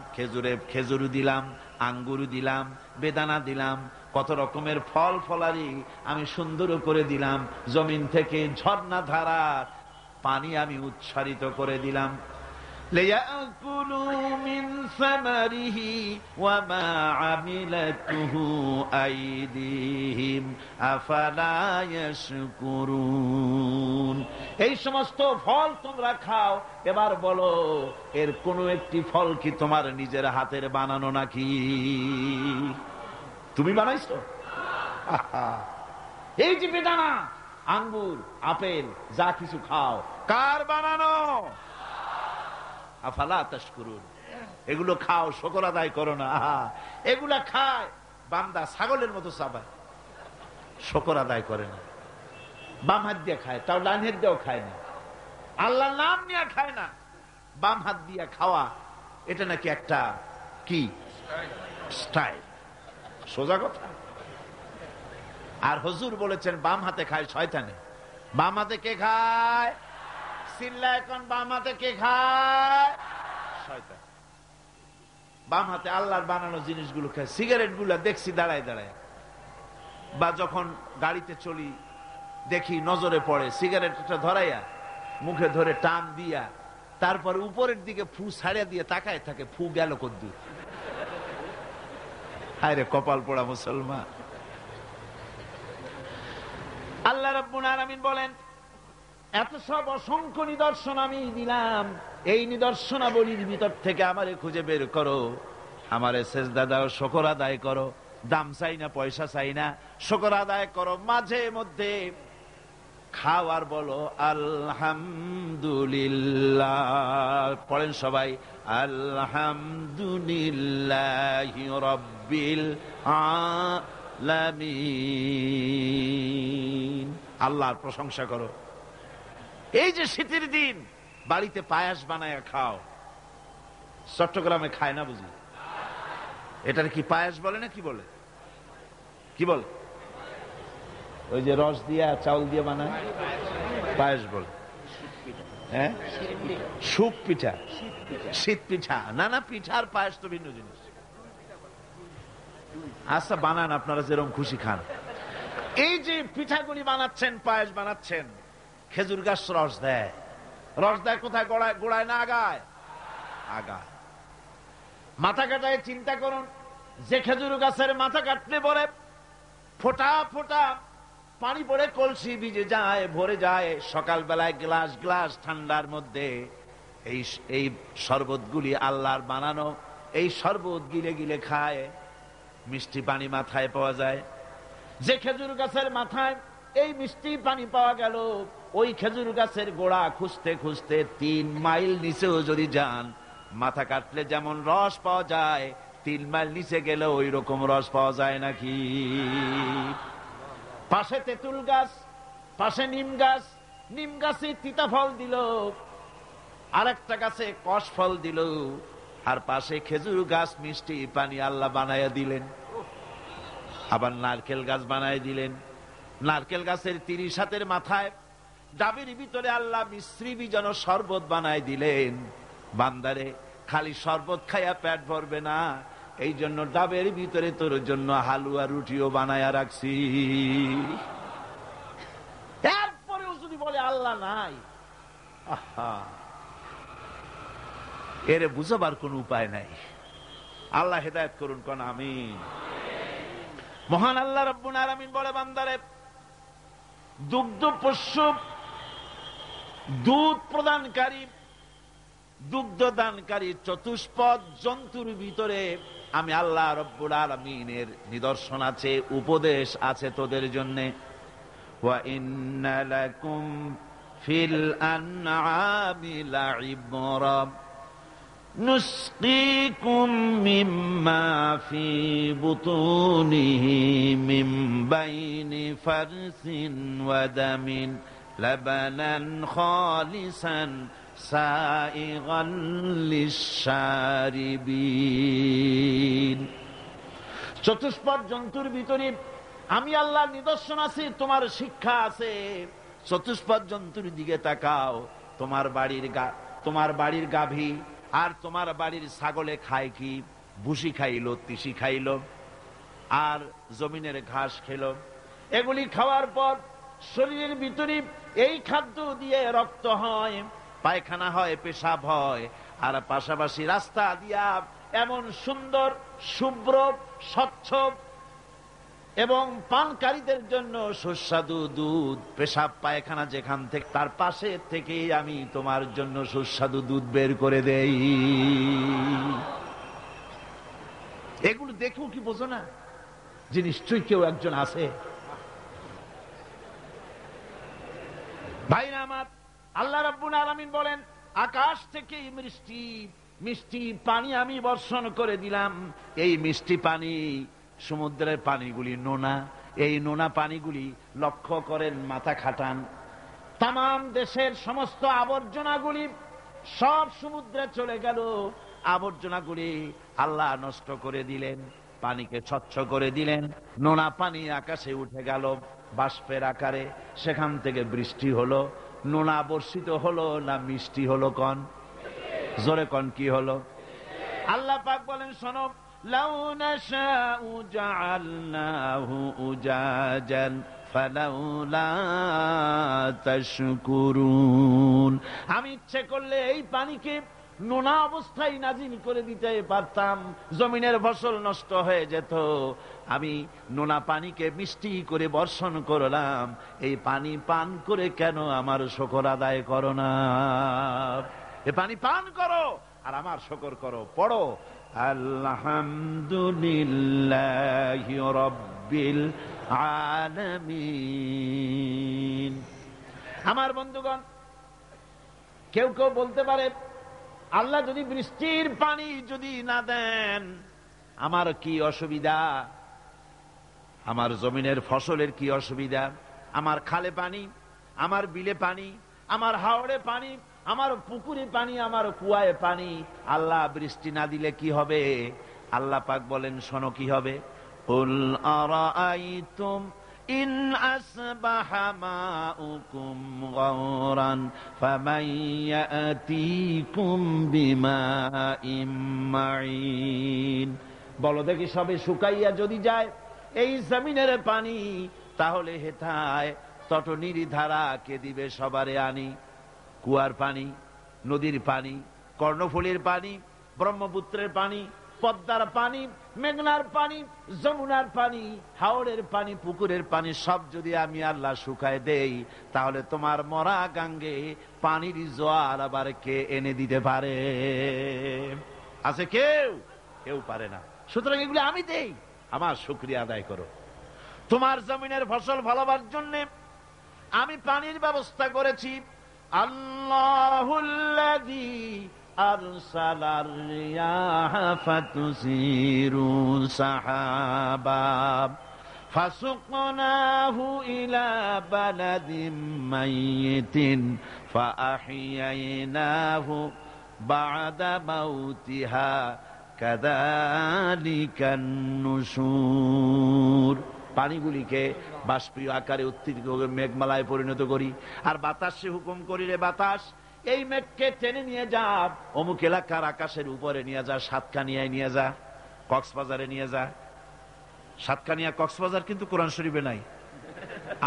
খেজুর দিলাম, আঙ্গুর দিলাম, বেদানা দিলাম, কত রকমের ফল ফলারি আমি সুন্দর করে দিলাম। জমিন থেকে ঝর্ণা ধারার পানি আমি উচ্ছারিত করে দিলাম। লিয়াকুলু মিন সামারিহি ওয়া মা আমিলাতুহু আইদিহিম আফালা ইয়াশকুরুন। এই সমস্ত ফল তোমরা খাও। এবার বলো, এর কোন একটি ফল কি তোমার নিজের হাতের বানানো নাকি? তুমি বানাইছো? এই যে বেদানা, আঙ্গুর, আপেল যা কিছু খাও, কার বানানো? আফালা তাশকুরুন। এগুলো খাও, শুকর আদায় করো না। এগুলা খায় বান্দা ছাগলের মতো চাবায়, শুকর আদায় করে না। বাম হাত দিয়ে খায়, তাও ডান হাত দিয়েও খায় না। আল্লাহর নাম নিয়ে খায় না। বাম হাত দিয়ে খাওয়া এটা নাকি একটা কি স্টাইল? সোজা কথা। আর হুজুর বলেছেন বাম হাতে খায় শয়তানে। বাম হাতে কে খায়? চিল্লা এখন, বাম হাতে কে খায়? শয়তান। বাম হাতে আল্লাহর বানানো জিনিসগুলো খায়। সিগারেট গুলা দেখছি দাঁড়ায় দাঁড়ায়, বা যখন গাড়িতে চলি দেখি নজরে পড়ে, সিগারেটটা ধরাইয়া মুখে ধরে টান দিয়া তারপর উপরের দিকে ফু ছাড়িয়া দিয়ে তাকায় থাকে, ফু গেল কদ্দুর। আরে কপাল পোড়া মুসলমান। আল্লাহ রাব্বুল আলামিন বলেন এত সব অসংখ্য নিদর্শন আমি দিলাম, এই নিদর্শনাবলীর ভিতর থেকে আমারে খুঁজে বের করো, আমারে সেজদা দাও, শুকর আদায় করো। দাম চাই না, পয়সা চাই না, শুকর আদায় করো। মাঝে মধ্যে খাও আর বলো আলহামদুলিল্লাহ। পড়েন সবাই আলহামদুলিল্লাহি রাব্বিল আলামিন। আল্লাহর প্রশংসা করো। এই যে শীতের দিন বাড়িতে পায়াস বানায় খাও। চট্টগ্রামে খায় না বুঝি? এটার কি পায়াস বলে না কি বলে? কি বলে? ওই যে রস দিয়া চাউল দিয়ে বানায় পায়াস বলে। হ্যাঁ, সুপ পিঠা, শীত পিঠা। না না, পিঠার পায়াস তো ভিন্ন জিনিস। আচ্ছা বানান, আপনারা যেরকম খুশি খান। এই যে পিঠাগুলি বানাচ্ছেন, পায়েস বানাচ্ছেন, খেজুর গাছ রস দেয়। রস দেয় কোথায়? গোড়ায় না আগায়? আগায়। মাথা কাটায় চিন্তা করুন, যে খেজুর গাছের মাথা কাটলে পরে ফোঁটা ফোঁটা পানি পড়ে কলসি ভিজে যায়, ভরে যায়। সকালবেলায় গ্লাস গ্লাস ঠান্ডার মধ্যে এই শরবতগুলি আল্লাহর বানানো, এই শরবত গিলে গিলে খায়। মিষ্টি পানি মাথায় পাওয়া যায়। যে খেজুর গাছের মাথায় এই মিষ্টি পানি পাওয়া গেল, ওই খেজুর গাছের গোড়া খুঁজতে খুঁজতে 3 মাইল নিচেও যদি যান, মাথা কাটলে যেমন রস পাওয়া যায়, 3 মাইল নিচে গেলে ওই রকম রস পাওয়া যায় নাকি? পাশে তেঁতুল গাছ, পাশে নিম গাছ, নিম গাছে তিতা ফল দিল, আরেকটা গাছে কষ ফল দিল। আর পাশে খেজুর গাছ মিষ্টি পানি আল্লাহ বানায়া দিলেন। আবার নারকেল গাছ বানায় দিলেন। নারকেল গাছের 30 হাতের মাথায় ডাবের ভিতরে আল্লাহ মিশ্রি বিজন শরবত বানায় দিলেন। বান্দারে খালি শরবত খাইয়া পেট ভরবে না, এই জন্য ডাবের ভিতরে তোর জন্য হালুয়া রুটিও বানায়া রাখছি। এরপরেও যদি বলে আল্লাহ নাই, আহা, এরে বুঝাবার কোন উপায় নাই। আল্লাহ হেদায়েত করুন, কোন আমিন। মহান আল্লাহ রাব্বুল আলামিন বলে, বান্দারে দুগ্ধ পোষ্য, দুধ প্রদানকারী, দুগ্ধ দানকারী চতুষ্পদ জন্তুর ভিতরে আমি আল্লাহ রাব্বুল আলামিনের নিদর্শন আছে, উপদেশ আছে তোদের জন্য। ওয়া ইন্না লাকুম ফিল আনআমি লাইবরা নুসকিকুম মিম্মা ফি বুতুনিহি মিন বাইনি ফারসিন ওয়া দামিন লাবানান খালিসান সাইগান লিশ-শারিবিন। চতুষ্পদ জন্তুর ভিতরে আমি আল্লাহর নিদর্শন আছে, তোমার শিক্ষা আছে। চতুষ্পদ জন্তুর দিকে তাকাও। তোমার বাড়ির গাভী আর তোমার বাড়ির ছাগলে খায় কি? ভুসি খাইলো, তিসি খাইলো, আর জমিনের ঘাস খেলো। এগুলি খাওয়ার পর শরীরের ভিতরে এই খাদ্য দিয়ে রক্ত হয়, পায়খানা হয়, পেশাব হয়, আর পাশাপাশি রাস্তা দিয়া এমন সুন্দর শুভ্র স্বচ্ছ এবং পানকারীদের জন্য সুস্বাদু দুধ, পেশাব পায়খানা যেখান থেকে, তার পাশে থেকে আমি তোমার জন্য সুস্বাদু দুধ বের করে দেই। এগুলো দেখেও কি বোঝো না যে নিশ্চয়ই কেউ একজন আছে? ভাইরা আমার, আল্লাহ রাব্বুল আলামিন বলেন, আকাশ থেকে মিষ্টি পানি আমি বর্ষণ করে দিলাম। এই মিষ্টি পানি, সমুদ্রের পানিগুলি নোনা, এই নোনা পানিগুলি লক্ষ্য করেন, মাথা খাটান, তামাম দেশের সমস্ত আবর্জনাগুলি সব সমুদ্রে চলে গেল। আবর্জনাগুলি আল্লাহ নষ্ট করে দিলেন, পানিকে স্বচ্ছ করে দিলেন। নোনা পানি আকাশে উঠে গেল বাষ্পের আকারে, সেখান থেকে বৃষ্টি হলো। নোনা বর্ষিত হলো না মিষ্টি হলো? কন জোরে কন, কি হলো? আল্লাহ পাক বলেন, শোনো, লাউ নাশাউ জাআলনাহু উজাজান ফালাউলা তাশকুরুন। আমি ইচ্ছে করলে এই পানিকে নোনা অবস্থায় নাজিল করে দিতে পারতাম, জমিনের ফসল নষ্ট হয়ে যেত। আমি নোনা পানিকে মিষ্টি করে বর্ষণ করলাম। এই পানি পান করে কেন আমার শুকর আদায় করো না? এই পানি পান করো আর আমার শুকর করো। পড়ো, আলহামদুলিল্লাহি রাব্বিল আলামিন। আমার বন্ধুগণ, কেউ কেউ বলতে পারে, আল্লাহ যদি বৃষ্টির পানি যদি না দেন আমার কি অসুবিধা? আমার জমিনের ফসলের কি অসুবিধা? আমার খালে পানি, আমার বিলে পানি, আমার হাওড়ে পানি, আমার পুকুরে পানি, আমার কুয়ায় পানি, আল্লাহ বৃষ্টি না দিলে কি হবে? আল্লাহ পাক বলেন, শোনো কি হবে। কুল আরাআইতুম ইন আসবাহা মাউকুম গাওরান ফামান ইয়াতিকুম বিমাইম মাইন। বলো দেখি, সবে শুকাইয়া যদি যায় এই জমিনের পানি, তাহলে হেথায় তটনির ধারা কে দিবে? সবারে আনি। কুয়ার পানি, নদীর পানি, কর্ণফুলীর পানি, ব্রহ্মপুত্রের পানি, পদ্মার পানি, মেঘনার পানি, যমুনার পানি, হাওড়ের পানি, পুকুরের পানি সব যদি আমি আল্লাহ শুকায় দেই, তাহলে তোমার মরা গাঙ্গে পানির জোয়ার আবার কে এনে দিতে পারে? আছে কেউ? কেউ পারে না। সুতরাং এগুলো আমি দেই, আমার শুকরিয়া আদায় করো। তোমার জমিনের ফসল ভালোবার জন্য আমি পানির ব্যবস্থা করেছি। আল্লাহুল্লাযী আরসালার রিয়াহা ফাতুসিরু সাহাবা ফাসুকনাহু ইলা বালাদিম মাইয়িতিন ফাআহইয়ানাহু বা'দা মাউতিহা কাযালিকান নুশুর। পানিগুলিকে বাষ্পীয় আকারে উত্তীর্ণ করে মেঘমালায় পরিণত করি, আর বাতাসে হুকুম করি, রে বাতাস এই মেঘকে টেনে নিয়ে যা অমুক এলাকার আকাশের উপরে নিয়ে যা, সাতকানিয়ায় নিয়ে যা, কক্সবাজারে নিয়ে যা। সাতকানিয়া কক্সবাজার কিন্তু কোরআন শরীফে নাই,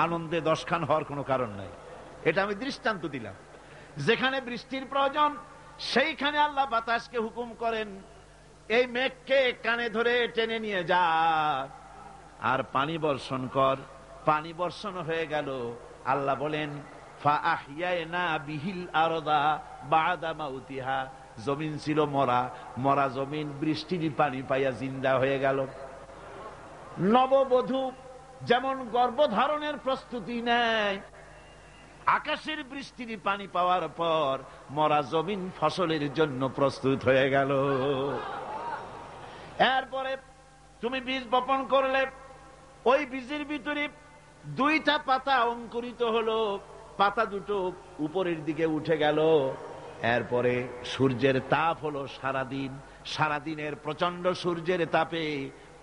আনন্দে 10 খান হওয়ার কোনো কারণ নাই। এটা আমি দৃষ্টান্ত দিলাম। যেখানে বৃষ্টির প্রয়োজন সেইখানে আল্লাহ বাতাসকে হুকুম করেন এই মেঘকে কানে ধরে টেনে নিয়ে যা আর পানি বর্ষণ কর। পানি বর্ষণ হয়ে গেল। আল্লাহ বলেন ফাআহইয়ানা বিহিল আরদা বা'দা মাউতিহা, জমিন ছিল মরা, মরা জমিন বৃষ্টির পানি পাইয়া জিন্দা হয়ে গেল। নববধূ যেমন গর্ভধারণের প্রস্তুতি নেয়, আকাশের বৃষ্টির পানি পাওয়ার পর মরা জমিন ফসলের জন্য প্রস্তুত হয়ে গেল। এরপরে তুমি বীজ বপন করলে, ওই বীজের ভিতরে 2টা পাতা অঙ্কুরিত হলো, পাতা দুটো উপরের দিকে উঠে গেল। এরপরে সূর্যের তাপ হলো সারাদিন, সারাদিনের প্রচন্ড সূর্যের তাপে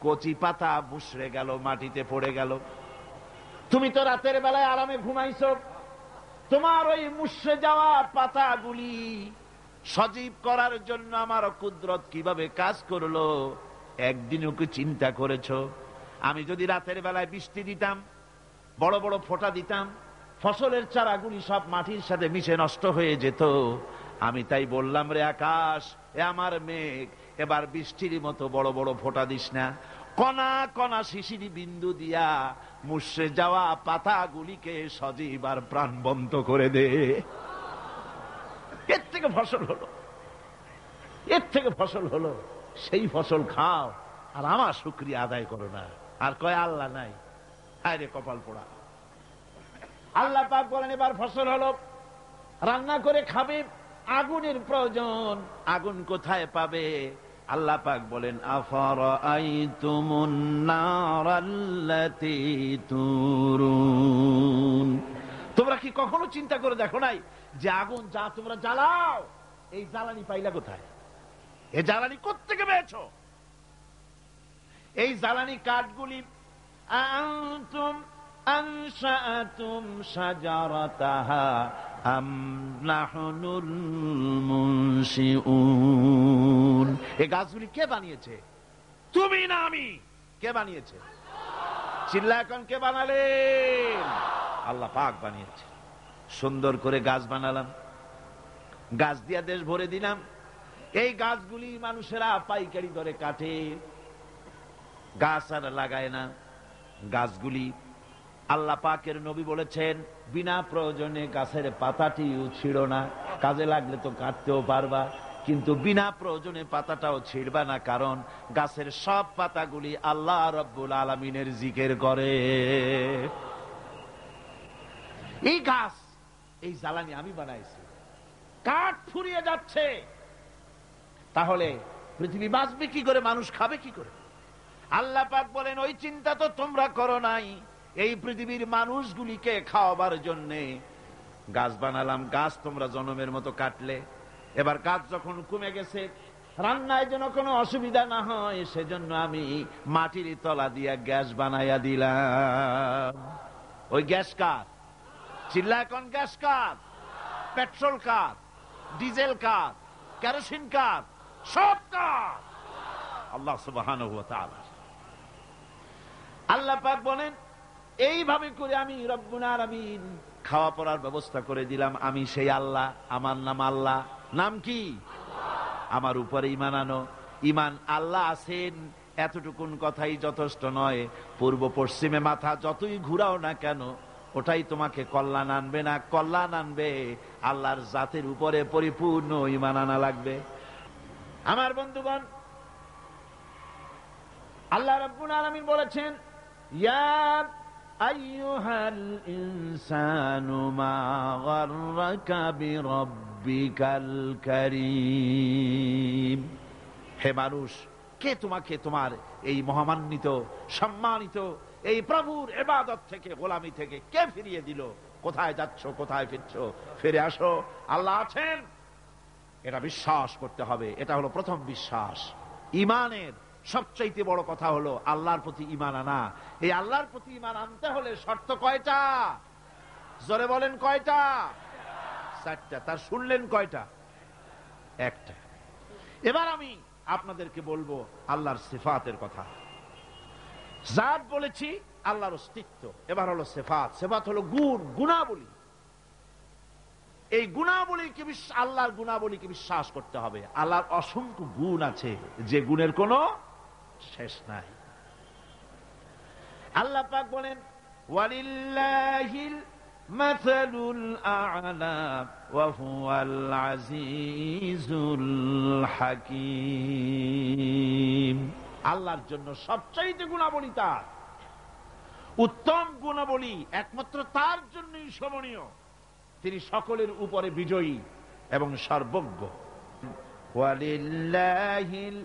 কচি পাতা মুষড়ে গেল, মাটিতে পড়ে গেল। তুমি তো রাতের বেলায় আরামে ঘুমাইছো, তোমার ওই মুষড়ে যাওয়া পাতাগুলি সজীব করার জন্য আমার কুদরত কিভাবে কাজ করলো একদিনও কি চিন্তা করেছো? আমি যদি রাতের বেলায় বৃষ্টি দিতাম, বড় বড় ফোঁটা দিতাম, ফসলের চারাগুলি সব মাটির সাথে মিশে নষ্ট হয়ে যেত। আমি তাই বললাম, রে আকাশ, এ আমার মেঘ, এবার বৃষ্টির মতো বড় বড় ফোঁটা দিস না, কণা কণা শিশির বিন্দু দিয়া মুষড়ে যাওয়া পাতাগুলিকে সজীব আর প্রাণবন্ত করে দে। এর থেকে ফসল হলো, এর থেকে ফসল হলো, সেই ফসল খাও আর আমার শুকরিয়া আদায় করো না। আর কয় আল্লাহ নাই, হায় রে কপাল পোড়া। আল্লাহ পাক বলেন এবার ফসল হলো, রান্না করে খাবে, আগুনের প্রয়োজন, আগুন কোথায় পাবে? আল্লাহ পাক বলেন আফারাআইতুমুন নারাল্লাতী তুরুন, তোমরা কি কখনো চিন্তা করে দেখো নাই যে আগুন যা তোমরা জ্বালাও, এই জ্বালানি পাইলা কোথায়? এই জ্বালানি কোত্থেকে পেয়েছো? এই জ্বালানি কাঠগুলি আনতুম আনশাআতুম শাজারাতাহা আম নাহনুল মুনশিউন, এই গাছগুলি কে বানিয়েছে? তুমি না আমি? কে বানিয়েছে? চিল্লা এখন কে বানালেন? আল্লাহ পাক বানিয়েছে। সুন্দর করে গাছ বানালাম, গাছ দিয়া দেশ ভরে দিলাম। এই গাছগুলি মানুষেরা পাইকারি দরে কাটে, গাছ আর লাগায় না। গাছগুলি আল্লাহ পাকের নবী বলেছেন বিনা প্রয়োজনে গাছের পাতাটিও ছিঁড়ো না, কাজে লাগলে তো কাটতেও পারবা, কিন্তু বিনা প্রয়োজনে পাতাটাও ছিঁড়বা না, কারণ গাছের সব পাতাগুলি আল্লাহ রব্বুল আলামিনের জিকির করে। এই গাছ, এই জ্বালানি আমি বানাইছি, কাঠ ফুরিয়ে যাচ্ছে, তাহলে পৃথিবী বাঁচবে কি করে, মানুষ খাবে কি করে? আল্লাহ পাক বলেন ওই চিন্তা তো তোমরা করো নাই, এই পৃথিবীর মানুষগুলিকে খাওয়াবার জন্যে গাছ বানালাম। গাছ তোমরা জনমের মতো কাটলে, এবার গাছ যখন কমে গেছে, রান্নায় যেন কোনো অসুবিধা না হয় সেজন্য আমি মাটির তলা দিয়া গ্যাস বানাইয়া দিলাম। ওই গ্যাস কার? চিল্লা এখন গ্যাস কার? পেট্রোল কার? ডিজেল কার? কেরোসিন কার? সব কার? আল্লাহ সুবহানাহু ওয়া তাআলা। আল্লাহ পাক বলেন এইভাবে করে আমি রব্বুল আলামিন খাওয়া পড়ার ব্যবস্থা করে দিলাম। আমি সেই আল্লাহ, আমার নাম আল্লাহ। নাম কি? আমার উপরে ঈমান আনো। ঈমান আল্লাহ আছেন এতটুকুন কথাই যথেষ্ট নয়, পূর্ব পশ্চিমে মাথা যতই ঘুরাও না কেন ওটাই তোমাকে কল্যাণ আনবে না। কল্যাণ আনবে আল্লাহর জাতের উপরে পরিপূর্ণ ঈমান আনা লাগবে। আমার বন্ধুগণ, আল্লাহ রাব্বুল আলামিন বলেছেন ইয়া আইয়ুহাল ইনসানু মা গাররাকা বিরাব্বিকাল কারীম, হে মানুষ, কে তোমাকে তোমার এই মহামান্বিত সম্মানিত এই প্রভুর ইবাদত থেকে, গোলামি থেকে কে ফিরিয়ে দিল? কোথায় যাচ্ছ, কোথায় ফিরছো? ফিরে আসো, আল্লাহ আছেন। এটা বিশ্বাস করতে হবে। এটা হলো প্রথম বিশ্বাস। ইমানের সবচাইতে বড় কথা হলো আল্লাহর প্রতি ঈমান আনা। এই আল্লাহর প্রতি ঈমান আনতে হলে শর্ত কয়টা? জোরে বলেন কয়টা? 4টা। তার শুনলেন কয়টা? একটা। এবার আমি আপনাদেরকে বলবো আল্লাহর সিফাতের কথা। জাত বলেছি, আল্লাহর অস্তিত্ব। এবার হলো সিফাত। সিফাত হলো গুণ, গুণাবলী। এই গুণাবলীকে আল্লাহর গুণাবলীকে বিশ্বাস করতে হবে। আল্লাহর অসংখ্য গুণ আছে, যে গুণের কোনো শেষ নাই। আল্লাহ পাক বলেন ওয়ালিল্লাহিল মাসালুল আ'লা ওয়া হুয়াল আজিজুল হাকীম। আল্লাহর জন্য সবচাইতে গুণাবলী তার, উত্তম গুণাবলী একমাত্র তার জন্যই শোভনীয়। তিনি সকলের উপরে বিজয়ী এবং সর্বজ্ঞ। ওয়ালিল্লাহিল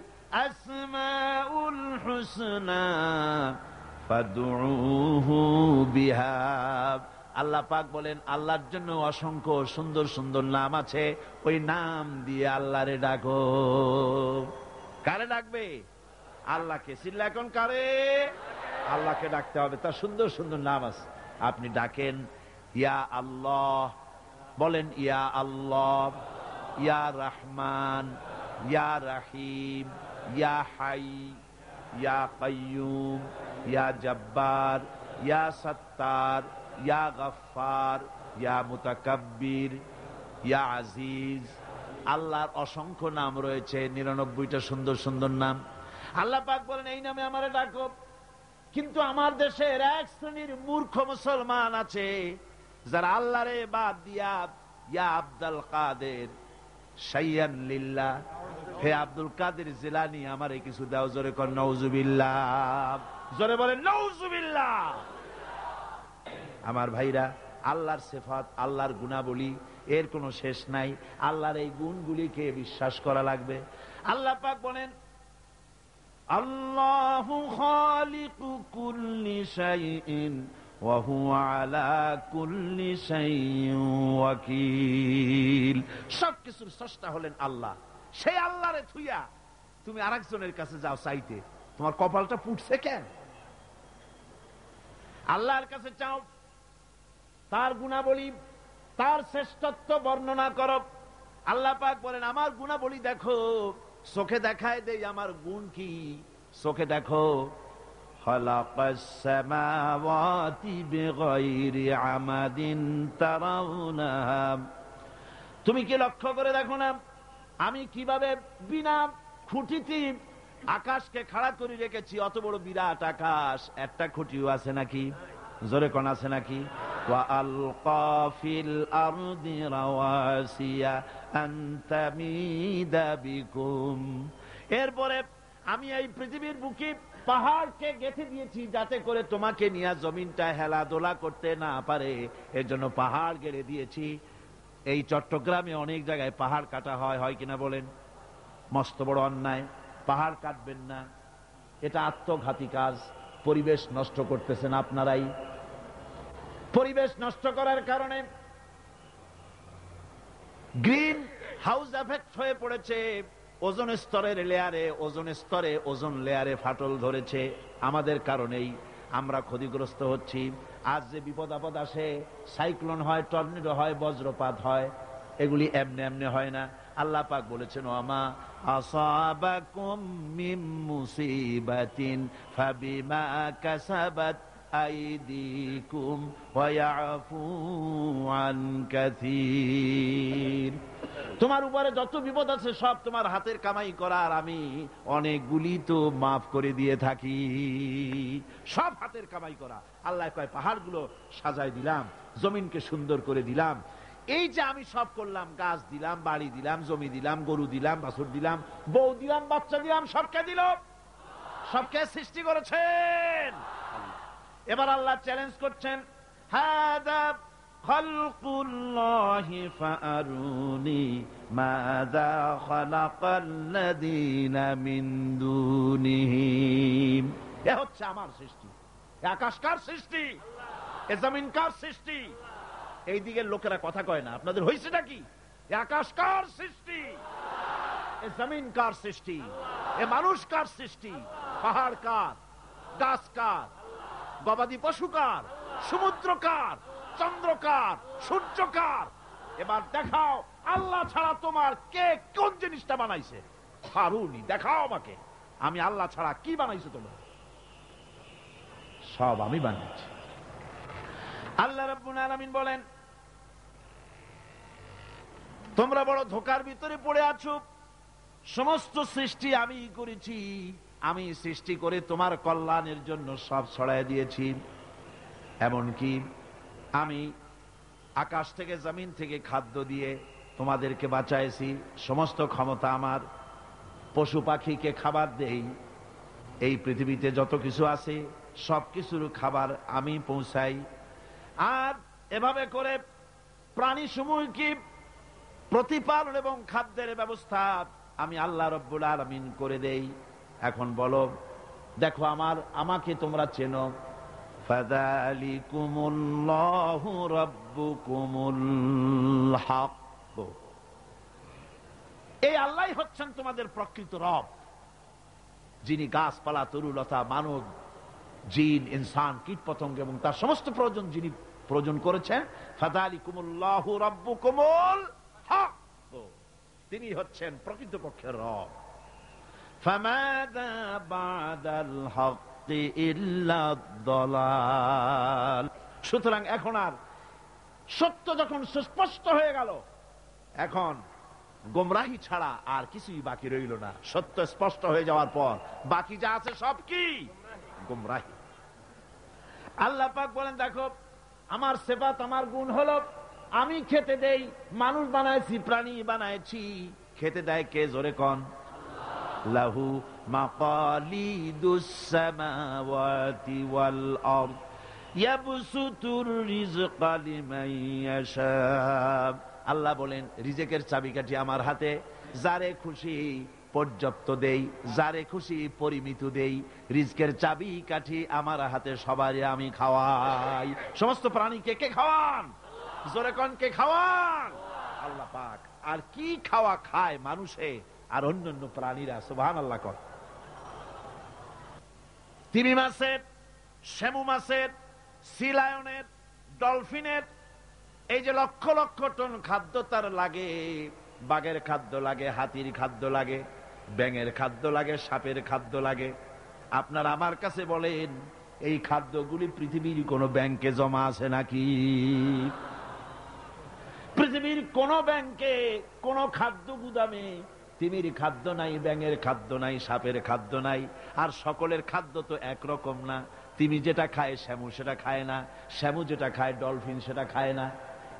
আসমাউল হুসনা ফাদউহু বিহা। আল্লাহ পাক বলেন আল্লাহর জন্য অসংখ্য সুন্দর সুন্দর নাম আছে, ওই নাম দিয়ে আল্লাহরে ডাকো। কারে ডাকবে? আল্লাহকে। চিল্লা এখন কারে? আল্লাহকে ডাকতে হবে। তার সুন্দর সুন্দর নাম আছে, আপনি ডাকেন ইয়া আল্লাহ, বলেন ইয়া আল্লাহ, ইয়া রহমান, ইয়া রহিম, ইয়া হাই, ইয়া কাইয়ুম, ইয়া জব্বার, ইয়া সত্তার, ইয়া গফফার, ইয়া মুতাকাব্বির, ইয়া আজিজ। আল্লাহর অসংখ্য নাম রয়েছে, 99টা সুন্দর সুন্দর নাম। আল্লাহ পাক বলেন এই নামে আমারে ডাকো। কিন্তু আমার দেশের এক শ্রেণীর মূর্খ মুসলমান আছে, যারা আল্লাহরে বাদ দিয়া ইয়া আব্দুল কাদের শাইয়ান লিল্লাহ, হে আব্দুল কাদের জিলানী আমারে কিছু দাও। জোরে কর নাউজুবিল্লাহ, জোরে বলেন নাউজুবিল্লাহ। আমার ভাইরা, আল্লাহর সিফাত, আল্লাহর গুণাবলী এর কোনো শেষ নাই। আল্লাহর এই গুণগুলিকে বিশ্বাস করা লাগবে। আল্লাহ পাক বলেন আল্লাহু খালিকু কুল্লি শাইইন ওয়া হুয়া আলা কুল্লি শাইইন ওয়াকিল। সবকিছুর স্রষ্টা হলেন আল্লাহ। সেই আল্লাহরে থুইয়া তুমি আরেকজনের কাছে যাও চাইতে, তোমার কপালটা পুড়ছে কেন? আল্লাহর কাছে চাও, তার গুণাবলী, তার শ্রেষ্ঠত্ব বর্ণনা করো। আল্লাহ পাক বলেন আমার গুণাবলী দেখো, চোখে দেখায় দেই আমার গুণ কি। চোখে দেখো খালাকাস সামাওয়াতি বিগাইরি আমাদিন তারাউনাহা। তুমি কি লক্ষ্য করে দেখো না আমি কিভাবে বিনা খুঁটিতে আকাশকে খাড়া করে রেখেছি? অত বড় বিরাট আকাশ, একটা খুঁটিও আছে নাকি? জোরে কোন আছে নাকি? ওয়া আলকা ফিল আরদি রাওয়াসিয়া আন তামিদা বিকুম। এরপরে আমি এই পৃথিবীর বুকে পাহাড়কে গেঁথে দিয়েছি, যাতে করে তোমাকে নিয়ে জমিনটা হেলাদোলা করতে না পারে। এর জন্য পাহাড় গেড়ে দিয়েছি। এই চট্টগ্রামে অনেক জায়গায় পাহাড় কাটা হয়, হয় কিনা বলেন? মস্ত বড় অন্যায়। পাহাড় কাটবেন না, এটা আত্মঘাতী কাজ। পরিবেশ নষ্ট করতেছেন আপনারাই। পরিবেশ নষ্ট করার কারণে গ্রিন হাউস এফেক্ট হয়ে পড়েছে। ওজোন স্তরের লেয়ারে, ওজোন লেয়ারে ফাটল ধরেছে। আমাদের কারণেই আমরা ক্ষতিগ্রস্ত হচ্ছি। আজ যে বিপদ আপদ আসে, সাইক্লোন হয়, টর্নেডো হয়, বজ্রপাত হয়, এগুলি এমনি এমনি হয় না। আল্লাহ পাক বলেছেন ওয়ামা আসাবাকুম মিন মুসিবাতিন ফাবিমা কাসাবাত আইদিকুম ওয়া ইয়াফু আন কাসীর। তোমার উপরে যত বিপদ আছে সব তোমার হাতের কামাই করা, আর আমি অনেকগুলি তো মাফ করে দিয়ে থাকি। সব হাতের কামাই করা। আল্লাহ কয় পাহাড়গুলো সাজায় দিলাম, জমিনকে সুন্দর করে দিলাম। এই যে আমি সব করলাম, গাছ দিলাম, বাড়ি দিলাম, জমি দিলাম, গরু দিলাম, বাছুর দিলাম, বউ দিলাম, বাচ্চা দিলাম, সবকে দিল। সবকে সৃষ্টি করেছেন। এবার আল্লাহ চ্যালেঞ্জ করছেন, হাদা খালকুল্লাহি ফাআরুনি মাযা খালাকাল্লাযীনা মিন দুনিহি। এ হচ্ছে আমার সৃষ্টি। আকাশ কার সৃষ্টি? এ জমিন কার সৃষ্টি? এই দিকের লোকেরা কথা কয় না। আপনাদের হয়েছে নাকি? এ আকাশ কার সৃষ্টি? এ জমিন কার সৃষ্টি? এ মানুষ কার সৃষ্টি? পাহাড় কার? গাছ কার? গবাদি পশু কার? সমুদ্র কার? চন্দ্র কার? সূর্য কার? এবার দেখাও আল্লাহ ছাড়া তোমার কে কোন জিনিসটা বানাইছে? হারুনি, দেখাও আমাকে, আমি আল্লাহ ছাড়া কি বানাইছো তোমরা? সব আমি বানিয়েছি। আল্লাহ রাব্বুল আলামিন বলেন, তোমরা বড় ধোঁকার ভিতরে পড়ে আছো। সমস্ত সৃষ্টি আমি করেছি, আমি সৃষ্টি করে তোমার কল্যাণের জন্য সব ছড়ায় দিয়েছি। এমনকি আমি আকাশ থেকে জমিন থেকে খাদ্য দিয়ে তোমাদেরকে বাঁচাইছি। সমস্ত ক্ষমতা আমার। পশু পাখিকে খাবার দেই, এই পৃথিবীতে যত কিছু আছে সব কিছুর খাবার আমি পৌঁছাই। আর এভাবে করে প্রাণী সমূহকে প্রতিপালন এবং খাদ্যের ব্যবস্থা আমি আল্লাহ রাব্বুল আলামিন করে দেই। এখন বলো, দেখো আমাকে তোমরা চেনো। ফাযালিকুমুল্লাহু রাব্বুকুমুল হক। এই আল্লাহই হচ্ছেন তোমাদের প্রকৃত রব, যিনি গাছপালা, তরুলতা, মানব, জিন, ইনসান, কীট পতঙ্গ এবং তার সমস্ত প্রয়োজন যিনি প্রয়োজন করেছেন। ফাযালিকুমুল্লাহু রাব্বুকুমুল হক, তিনি হচ্ছেন প্রকৃতপক্ষের রব। ফামাযা বা'দাল হক্কি ইল্লা দালাল। সুতরাং এখন আর সত্য যখন সুস্পষ্ট হয়ে গেল, এখন গোমরাহি ছাড়া আর কিছুই বাকি রইল না। সত্য স্পষ্ট হয়ে যাওয়ার পর বাকি যা আছে সব কি? গোমরাহি। আল্লাহ পাক বলেন, দেখো আমার সিফাত, আমার গুণ হলো আমি খেতে দেই। মানুষ বানাইছি, প্রাণী বানাইছি, খেতে দেয় কে? জোরে কোন? লাহু মাকালিদুস সামাওয়াতি ওয়াল আরদ ইয়াবসুতুর রিজকা লিমান ইয়াশা। আল্লাহ বলেন, রিজেকের চাবিকাঠি আমার হাতে। যারে খুশি পর্যাপ্ত দেই, যারে খুশি পরিমিত দেই। রিজকের চাবিকাঠি আমার হাতে, সবারই আমি খাওয়াই। সমস্ত প্রাণীকে কে খাওয়ান? জোরে কোন, কে খাওয়ান? আল্লাহ পাক। আর কি খাওয়া খায় মানুষে আর অন্যান্য প্রাণীরা? সুবহানাল্লাহ কর। তিমি মাছের, শ্যামু মাছের, সি লায়নের, ডলফিনের এই যে লক্ষ লক্ষ টন খাদ্য তার লাগে। বাঘের খাদ্য লাগে, হাতির খাদ্য লাগে, ব্যাঙের খাদ্য লাগে, সাপের খাদ্য লাগে। আপনারা আমার কাছে বলেন, এই খাদ্যগুলি পৃথিবীর কোন ব্যাংকে জমা আছে নাকি? পৃথিবীর কোন ব্যাংকে, কোন খাদ্য গুদামে তিমির খাদ্য নাই, ব্যাঙের খাদ্য নাই, সাপের খাদ্য নাই। আর সকলের খাদ্য তো একরকম না। তিমি যেটা খায় শ্যামু সেটা খায় না, শ্যামু যেটা খায় ডলফিন সেটা খায় না,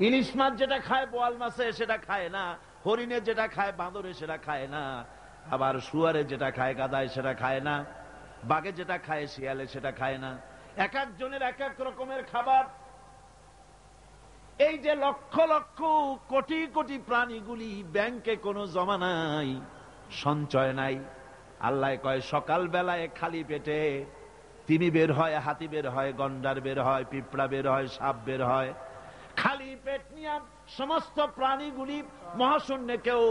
ইলিশ মাছ যেটা খায় বোয়াল মাছে সেটা খায় না, হরিণে যেটা খায় বাঁদরে সেটা খায় না, আবার শুয়ারে যেটা খায় গাধায় সেটা খায় না, বাঘে যেটা খায় শিয়ালে সেটা খায় না। এক একজনের এক এক রকমের খাবার। এই যে লক্ষ লক্ষ কোটি কোটি প্রাণীগুলি ব্যাংকে কোনো জমা নাই, সঞ্চয় নাই। আল্লাহ কয়, সকাল বেলায় খালি পেটে তিমি বের হয়, হাতি বের হয়, গন্ডার বের হয়, পিঁপড়া বের হয়, সাপ বের হয়। খালি পেট নিয়ে সমস্ত প্রাণীগুলি মহাশূন্যে কেউ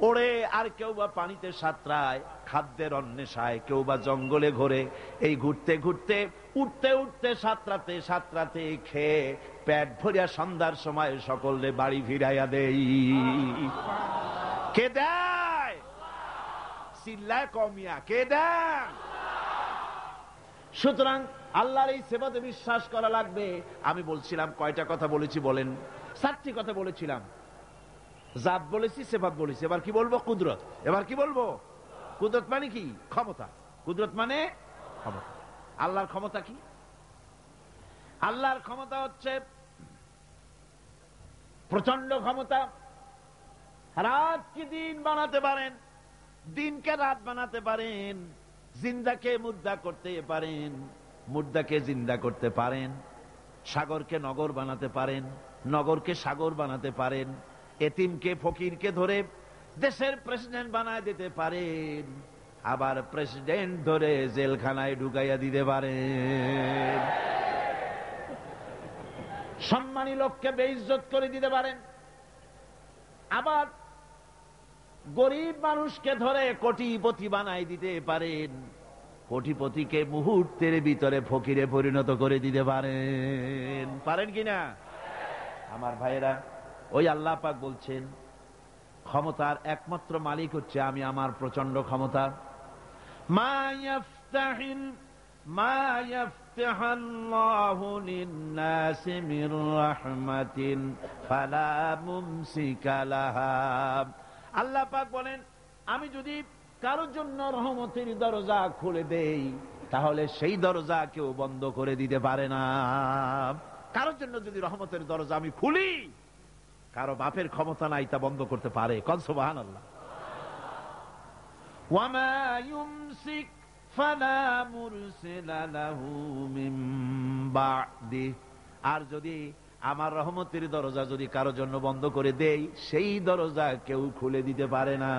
ওড়ে, আর কেউ বা পানিতে সাঁতরায়, খাদ্যের অন্বেষায়, কেউ বা জঙ্গলে ঘোরে। এই ঘুরতে ঘুরতে, উঠতে উঠতে, সাঁতরাতে সাঁতরাতে খেয়ে পেট ভরিয়া সন্ধ্যার সময় সকলে বাড়ি ফিরাইয়া দেই। কে দেয়? চিল্লায় কমিয়া কে দেয়? সুতরাং আল্লাহর এই সেবাতে বিশ্বাস করা লাগবে। আমি বলছিলাম কয়টা কথা বলেছি বলেন? 7টি কথা বলেছিলাম। জাত বলেছি, সেবাত বলেছি। এবার কি বলবো? কুদরত। এবার কি বলবো? কুদরত মানে কি? ক্ষমতা। কুদরত মানে ক্ষমতা। আল্লাহর ক্ষমতা কি? আল্লাহর ক্ষমতা হচ্ছে প্রচন্ড ক্ষমতা। রাতকে দিন বানাতে পারেন, দিনকে রাত বানাতে পারেন, জিন্দাকে মুর্দা করতে পারেন, মুর্দাকে জিন্দা করতে পারেন, সাগরকে নগর বানাতে পারেন, নগরকে সাগর বানাতে পারেন, এতিমকে ফকিরকে ধরে দেশের প্রেসিডেন্ট বানায় দিতে পারেন, আবার প্রেসিডেন্ট ধরে জেলখানায় ঢুকাইয়া দিতে পারেন, সম্মানী লোককে বেইজ্জত করে দিতে পারেন। আবার গরিব মানুষকে ধরে কোটিপতি বানাই দিতে পারেন, কোটিপতিকে মুহূর্তের ভিতরে ফকিরে পরিণত করে দিতে পারেন। পারেন কিনা আমার ভাইয়েরা? ওই আল্লাহ পাক বলছেন ক্ষমতার একমাত্র মালিক হচ্ছে আমি, আমার প্রচন্ড ক্ষমতা। মা ইয়াফতাহাল্লাহু লিন-নাসি মির রাহমাতিন ফালা মুমসিকা লাহা। আল্লাহ পাক বলেন আমি যদি কারোর জন্য রহমতের দরজা খুলে দেই তাহলে সেই দরজা কেউ বন্ধ করে দিতে পারে না। কারোর জন্য যদি রহমতের দরজা আমি খুলি, কারো বাপের ক্ষমতা নাই তা বন্ধ করতে পারে। কোন সুবহানাল্লাহ। ওয়ামা ইউমসিক ফালা মুরসিলা লাহু মিন বা'দি। আর যদি আমার রহমতের দরজা যদি কারোর জন্য বন্ধ করে দেই, সেই দরজা কেউ খুলে দিতে পারে না,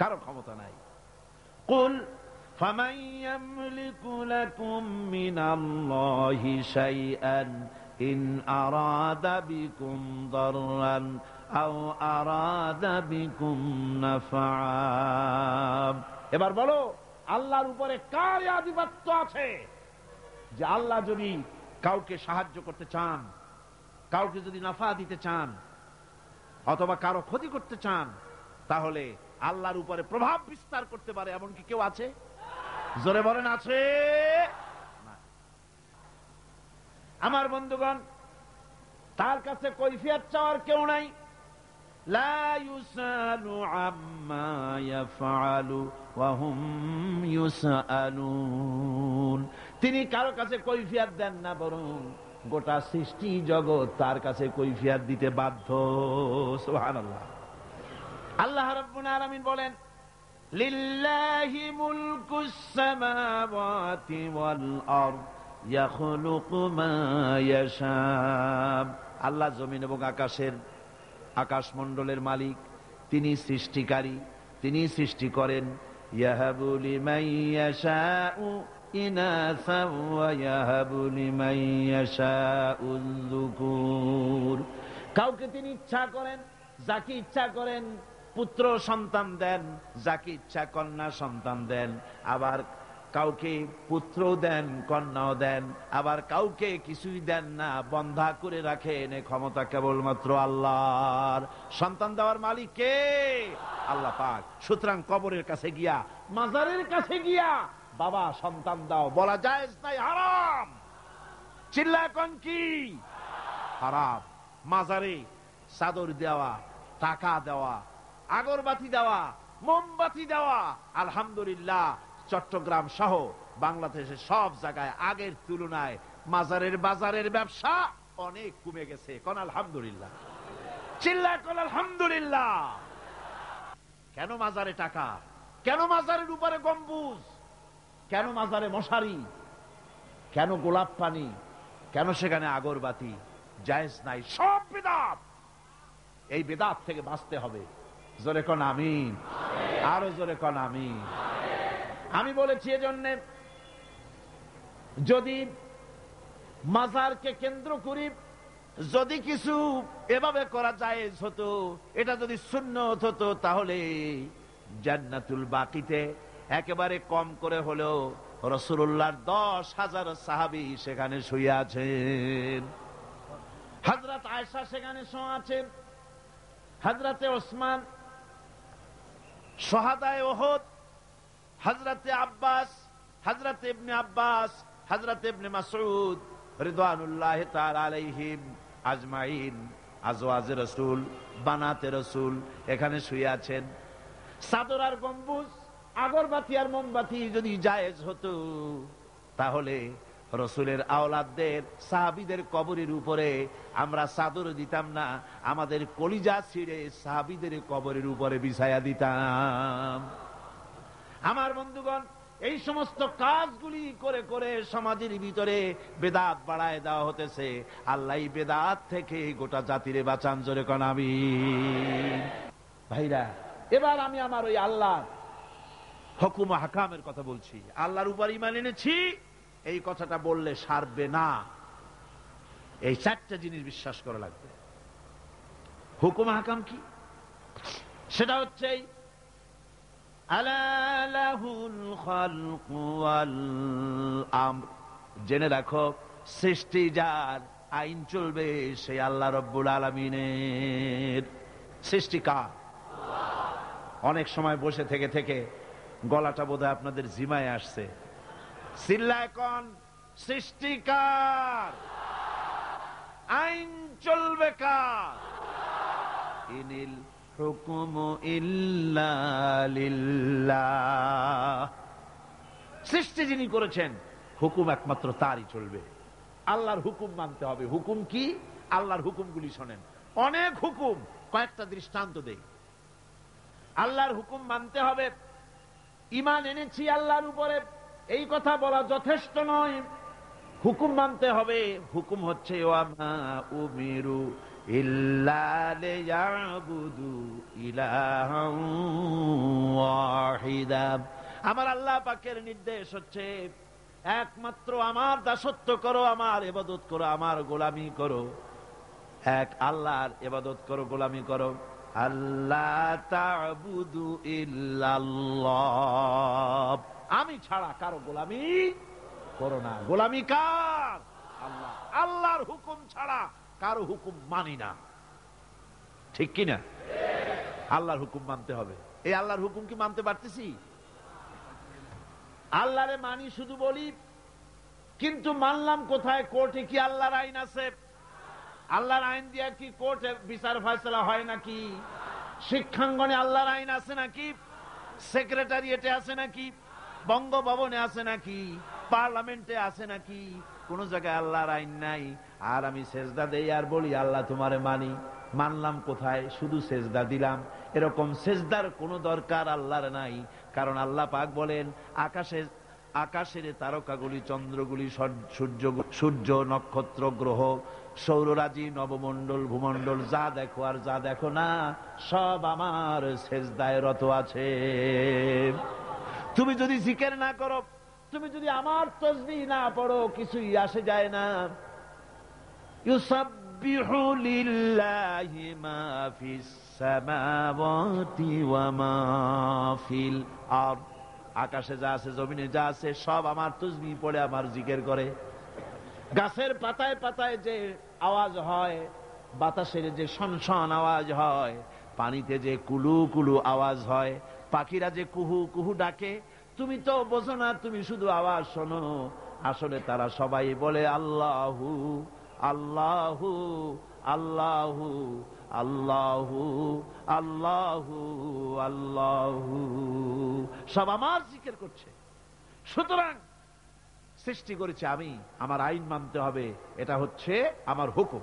কারো ক্ষমতা নাই। কুল ফামান ইয়ামলিকু লাকুম মিনাল্লাহি শাইআন ইন আরাদা বিকুম দাররান আও আরাদা বিকুম নাফআ। এবার বলো আল্লাহর উপরে কার আধিপত্য আছে যে আল্লাহ যদি কাউকে সাহায্য করতে চান, কাউকে যদি নাফা দিতে চান অথবা কারো ক্ষতি করতে চান, তাহলে আল্লাহর উপরে প্রভাব বিস্তার করতে পারে এমন কি কেউ আছে? জোরে বলেন আছে? আমার বন্ধুগণ, তার কাছে কৈফিয়ত চাওয়ার কেউ নাই। লা ইউসালু আম্মা ইয়াফআলু ওয়া হুম ইউসালুন। তিনি কারো কাছে কৈফিয়ত দেন না, বরং গোটা সৃষ্টি জগৎ তার কাছে কৈফিয়ত দিতে বাধ্য। সুবহানাল্লাহ। আল্লাহ রাব্বুল আলামিন বলেন লিল্লাহি মুলকুস সামাওয়াতি ওয়াল আরদ ইয়াখলুকু মা ইয়াশা। আল্লাহ জমিন এবং আকাশমণ্ডলের মালিক, তিনি সৃষ্টিকারী, তিনি সৃষ্টি করেন। ইয়াহাবু লিমান ইয়াশাউ ইনাসা ওয়া ইয়াহাবু লিমান ইয়াশাউ যুকুর। কাউকে তিনি ইচ্ছা করেন, যাকে ইচ্ছা করেন পুত্র সন্তান দেন, যাকে ইচ্ছা কন্যা সন্তান দেন। আবার কাউকে পুত্র দেন, কন্যাও দেন, আবার কাউকে কিছুই দেন না, বন্ধা করে রাখেন। এই ক্ষমতা কেবলমাত্র আল্লাহর। সন্তান দেওয়ার মালিক কে? আল্লাহ পাক। সুতরাং কবরের কাছে গিয়া, মাজারের কাছে গিয়া বাবা সন্তান দাও বলা জায়েজ নাই, হারাম। চিল্লায় কোন কি? হারাম। মাজারে চাদর দেওয়া, টাকা দেওয়া, আগরবাতি দেওয়া, মোমবাতি দেওয়া, আলহামদুলিল্লাহ চট্টগ্রাম সহ বাংলাদেশের সব জায়গায় আগের তুলনায় মাজারের বাজারের ব্যবসা অনেক কমে গেছে। কোন আলহামদুলিল্লাহ। চিল্লায় কোন আলহামদুলিল্লাহ। কেন মাজারে টাকা? কেন মাজারের উপরে গম্বুজ? কেন মাজারে মশারি? কেন গোলাপ পানি? কেন সেখানে আগরবাতি? জায়েজ নাই, সব বিদআত। এই বিদআত থেকে বাঁচতে হবে। জোরে কোন আমিন। আরো জোরে কোন আমিন। আমি বলেছি এজন্য যদি মাজারকে কেন্দ্র করি যদি কিছু এভাবে করা জায়েজ হতো, এটা যদি সুন্নত হতো, তাহলে জান্নাতুল বাকিতে একেবারে কম করে হলেও রাসূলুল্লাহর 10,000 সাহাবী সেখানে শুয়ে আছেন। হযরত আয়েশা সেখানে শুয়ে আছেন, হযরতে ওসমান শুহাদায়ে উহুদ, হযরতে আব্বাস, হযরতে ইবনে আব্বাস, হযরতে ইবনে মাসউদ রিদওয়ানুল্লাহি তাআলা আলাইহিম আজমাইন, আজওয়াজে রাসূল, বানাতে রাসূল এখানে শুয়ে আছেন। চাদর আর গম্বুজ, আগরবাতি আর মোমবাতি যদি জায়েজ হতো, তাহলে রাসূলের আওলাদদের সাহাবীদের কবরের উপরে আমরা চাদর দিতাম না, আমাদের কলিজা ছিঁড়ে সাহাবীদের কবরের উপরে বিছায়া দিতাম। আমার বন্ধুগণ, এই সমস্ত কাজগুলি করে করে সমাজের ভিতরে বেদাত বাড়ায় দেওয়া হতেছে। আল্লাহ বেদাত থেকে গোটা জাতিরে বাঁচান। জোরে কোন আমিন। ভাইরা, এবার আমি আমার ওই আল্লাহ হুকুম হাকামের কথা বলছি। আল্লাহর উপর ঈমান এনেছি, এই কথাটা বললে সারবে না। এই 4টা জিনিস বিশ্বাস করা লাগবে। হুকুম হাকাম কি? সেটা হচ্ছে আলা লাহুল খালকু ওয়াল আমর। জেনে রাখো, সৃষ্টি যার, আইন চলবে সেই আল্লাহ রাব্বুল আলামিনের। সৃষ্টি কার? অনেক সময় বসে থেকে থেকে গলাটা বোধহয় আপনাদের জিমায় আসছে। চিল্লায় কোন? সৃষ্টি কার? আইন চলবে কার? ইনিল হুকুমু ইল্লা লিল্লাহ। সৃষ্টি যিনি করেছেন, হুকুম একমাত্র তারই চলবে। আল্লাহর হুকুম মানতে হবে। হুকুম কি? আল্লাহর হুকুমগুলি শোনেন। অনেক হুকুম, কয়েকটা দৃষ্টান্ত দেই। আল্লাহর হুকুম মানতে হবে। ঈমান এনেছি আল্লাহর উপরে, এই কথা বলা যথেষ্ট নয়। হুকুম মানতে হবে। হুকুম হচ্ছে ওয়ামা উমিরু ইল্লা লিয়াবুদু ইলাহান ওয়াহিদা। আমার আল্লাহ পাকের নির্দেশ হচ্ছে একমাত্র আমার দাসত্ব করো, আমার ইবাদত করো, আমার গোলামি করো। এক আল্লাহর ইবাদত করো, গোলামি করো। আল্লাহ তা'বুদু ইল্লাল্লাহ। আমি ছাড়া কারো গোলামি করো না। গোলামি কার? আল্লাহ। আল্লাহর হুকুম ছাড়া কারো হুকুম মানি না। ঠিক কিনা? আল্লাহর হুকুম মানতে হবে। এই আল্লাহর হুকুম কি মানতে পারতেছি? আল্লাহরে মানি শুধু বলি, কিন্তু মানলাম কোথায়? কোর্টে কি আল্লাহর আইন আছে? আল্লাহর আইন দিয়া কি কোর্টে বিচার ফয়সালা হয় নাকি? শিক্ষাঙ্গনে আল্লাহর আইন আছে নাকি? সেক্রেটারিয়েটে আছে নাকি? বঙ্গভবনে আছে নাকি? পার্লামেন্টে আছে নাকি? কোন জায়গায় আল্লাহর আইন নাই। আর আমি সেজদা দেই আর বলি আল্লাহ তোমারে মানি। মানলাম কোথায়? শুধু সেজদা দিলাম। এরকম সেজদার কোনো দরকার আল্লাহর নাই। কারণ আল্লাহ পাক বলেন, আকাশের তারকাগুলি, চন্দ্রগুলি, সূর্য, নক্ষত্র, গ্রহ, সৌররাজি, নবমণ্ডল, ভূমণ্ডল, যা দেখো আর যা দেখো না, সব আমার সেজদায় রত আছে। তুমি যদি জিকির না করো, তুমি যদি আমার তাসবিহ না পড়ো, কিছুই আসে যায় না। ইউসাব্বিহু লিল্লাহি মা ফিস সামাওয়াতি ওয়া মা ফিল আরদ। আকাশে যা আছে, জমিনে যা আছে, সব আমার তাসবিহ পড়ে, আমার জিকির করে। গাছের পাতায় পাতায় যে আওয়াজ হয়, বাতাসের যে শনশন আওয়াজ হয়, পানিতে যে কুলু কুলু আওয়াজ হয়, পাখিরা যে কুহু কুহু ডাকে, তুমি তো বোঝো না, তুমি শুধু আওয়াজ শোনো। আসলে তারা সবাই বলে আল্লাহু আল্লাহু আল্লাহু আল্লাহু আল্লাহু আল্লাহু। সব আমার জিকির করছে। সুতরাং সৃষ্টি করেছে আমি, আমার আইন মানতে হবে। এটা হচ্ছে আমার হুকুম।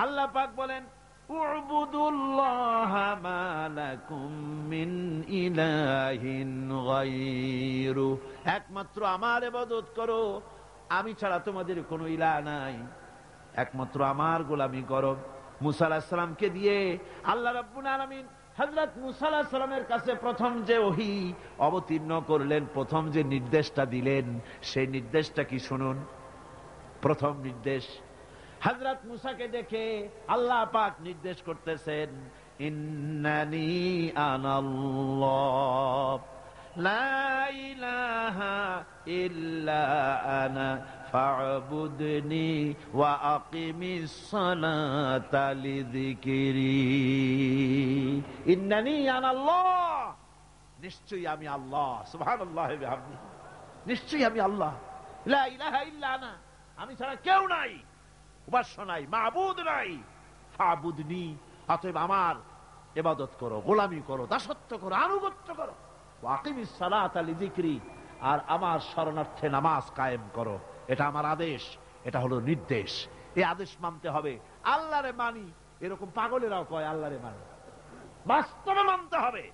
আল্লাহ পাক বলেন, উ'বুদুল্লাহা মা লাকুম মিন ইলাহিন গায়রু। একমাত্র আমার ইবাদত করো, আমি ছাড়া তোমাদের কোনো ইলাহ নাই। একমাত্র আমার গোলামি করো। মুসা আলাইহিস সালামকে দিয়ে আল্লাহ রাব্বুল আলামিন হযরত মুসা আলাইহিস সালামের কাছে প্রথম যে ওহী অবতীর্ণ করলেন, প্রথম যে নির্দেশটা দিলেন, সেই নির্দেশটা কি শুনুন। প্রথম নির্দেশ, হযরত মুসাকে দেখে আল্লাহ পাক নির্দেশ করতেছেন, ইন্নানি আনাল্লাহ লা ইলাহা ইল্লা আনা ফা'বুদনি ওয়া আকিমিস সালাতা লিযিকরি। ইন্নানি আনাল্লাহ, নিশ্চয়ই আমি আল্লাহ। সুবহানাল্লাহি ওয়া বিহামদিহি। নিশ্চয়ই আমি আল্লাহ। লা ইলাহা ইল্লা আনা, আমি ছাড়া কেউ নাই, উপাস্য নাই, মাবুদ নাই। ফা'বুদনি, অতএব আমার ইবাদত করো, গোলামি করো, দাসত্ব করো, আনুগত্য করো। ওয়া আকিমিস সালাতা লিযিকরি, আর আমার শরণার্থে নামাজ কায়েম করো। এটা আমার আদেশ, এটা হলো নির্দেশ। এই আদেশ মানতে হবে। আল্লাহরে মানি, এরকম পাগলেরাও কয় আল্লাহরে মানি। বাস্তবে মানতে হবে।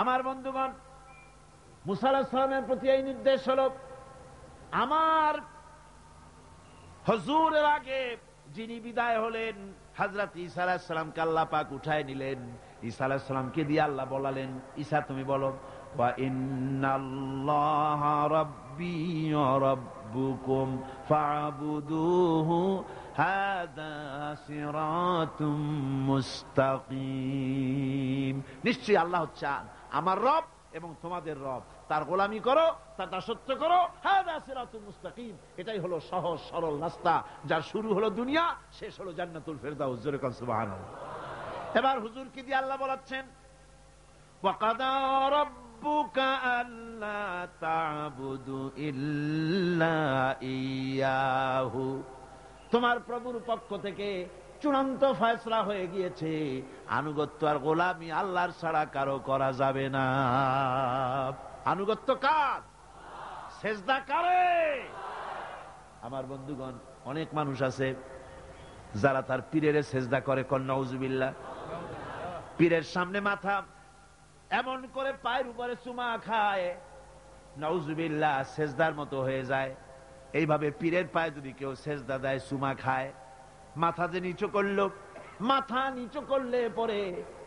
আমার বন্ধুগণ, মুসা আলাইহিস সালামের প্রতি এই নির্দেশ হলো, আমার হুজুরের আগে যিনি বিদায় হলেন, হযরত ঈসা আলাইহিস সালামকে আল্লাহ পাক উঠায় নিলেন। ঈসা আলাইহিস সালামকে দিয়ে আল্লাহ বলালেন, ঈসা তুমি বলো, ওয়া ইন্নাল্লাহা রাব্বি ওয়া রাব্বুকুম ফা'বুদুহু হাযা সিরাতুম মুস্তাকিম। নিশ্চয়ই আল্লাহ হচ্ছে আমার রব এবং তোমাদের রব, তার গোলামি করো, তার দাসত্ব করো। হাযা সিরাতুম মুস্তাকিম, এটাই হলো সহজ সরল রাস্তা, যার শুরু হলো দুনিয়া, শেষ হলো জান্নাতুল ফেরদাউস। জোরে কোন সুবহানাল্লাহ। এবার হুজুর কি দিয়ে আল্লাহ বলাচ্ছেন? ওয়াকাদা রাব্বুকা আল্লা তা'বুদু ইল্লা ইয়াহু, তোমার প্রভুর পক্ষ থেকে চূড়ান্ত ফয়সালা হয়ে গিয়েছে, আনুগত্য আর গোলামি আল্লাহর ছাড়া কারো করা যাবে না। আনুগত্য কার? সেজদা কারে? আমার বন্ধুগণ, অনেক মানুষ আছে যারা তার পীরের সেজদা করে, নাউজুবিল্লাহ। পীরের সামনে মাথা এমন করে পায়ের উপরে চুমা খায়, নাউজুবিল্লাহ, সেজদার মতো হয়ে যায়। এইভাবে পীরের পায়ে যদি কেউ সেজদা দেয়, চুমা খায়, মাথা যে নিচু করলো, মাথা নিচু করলে পরে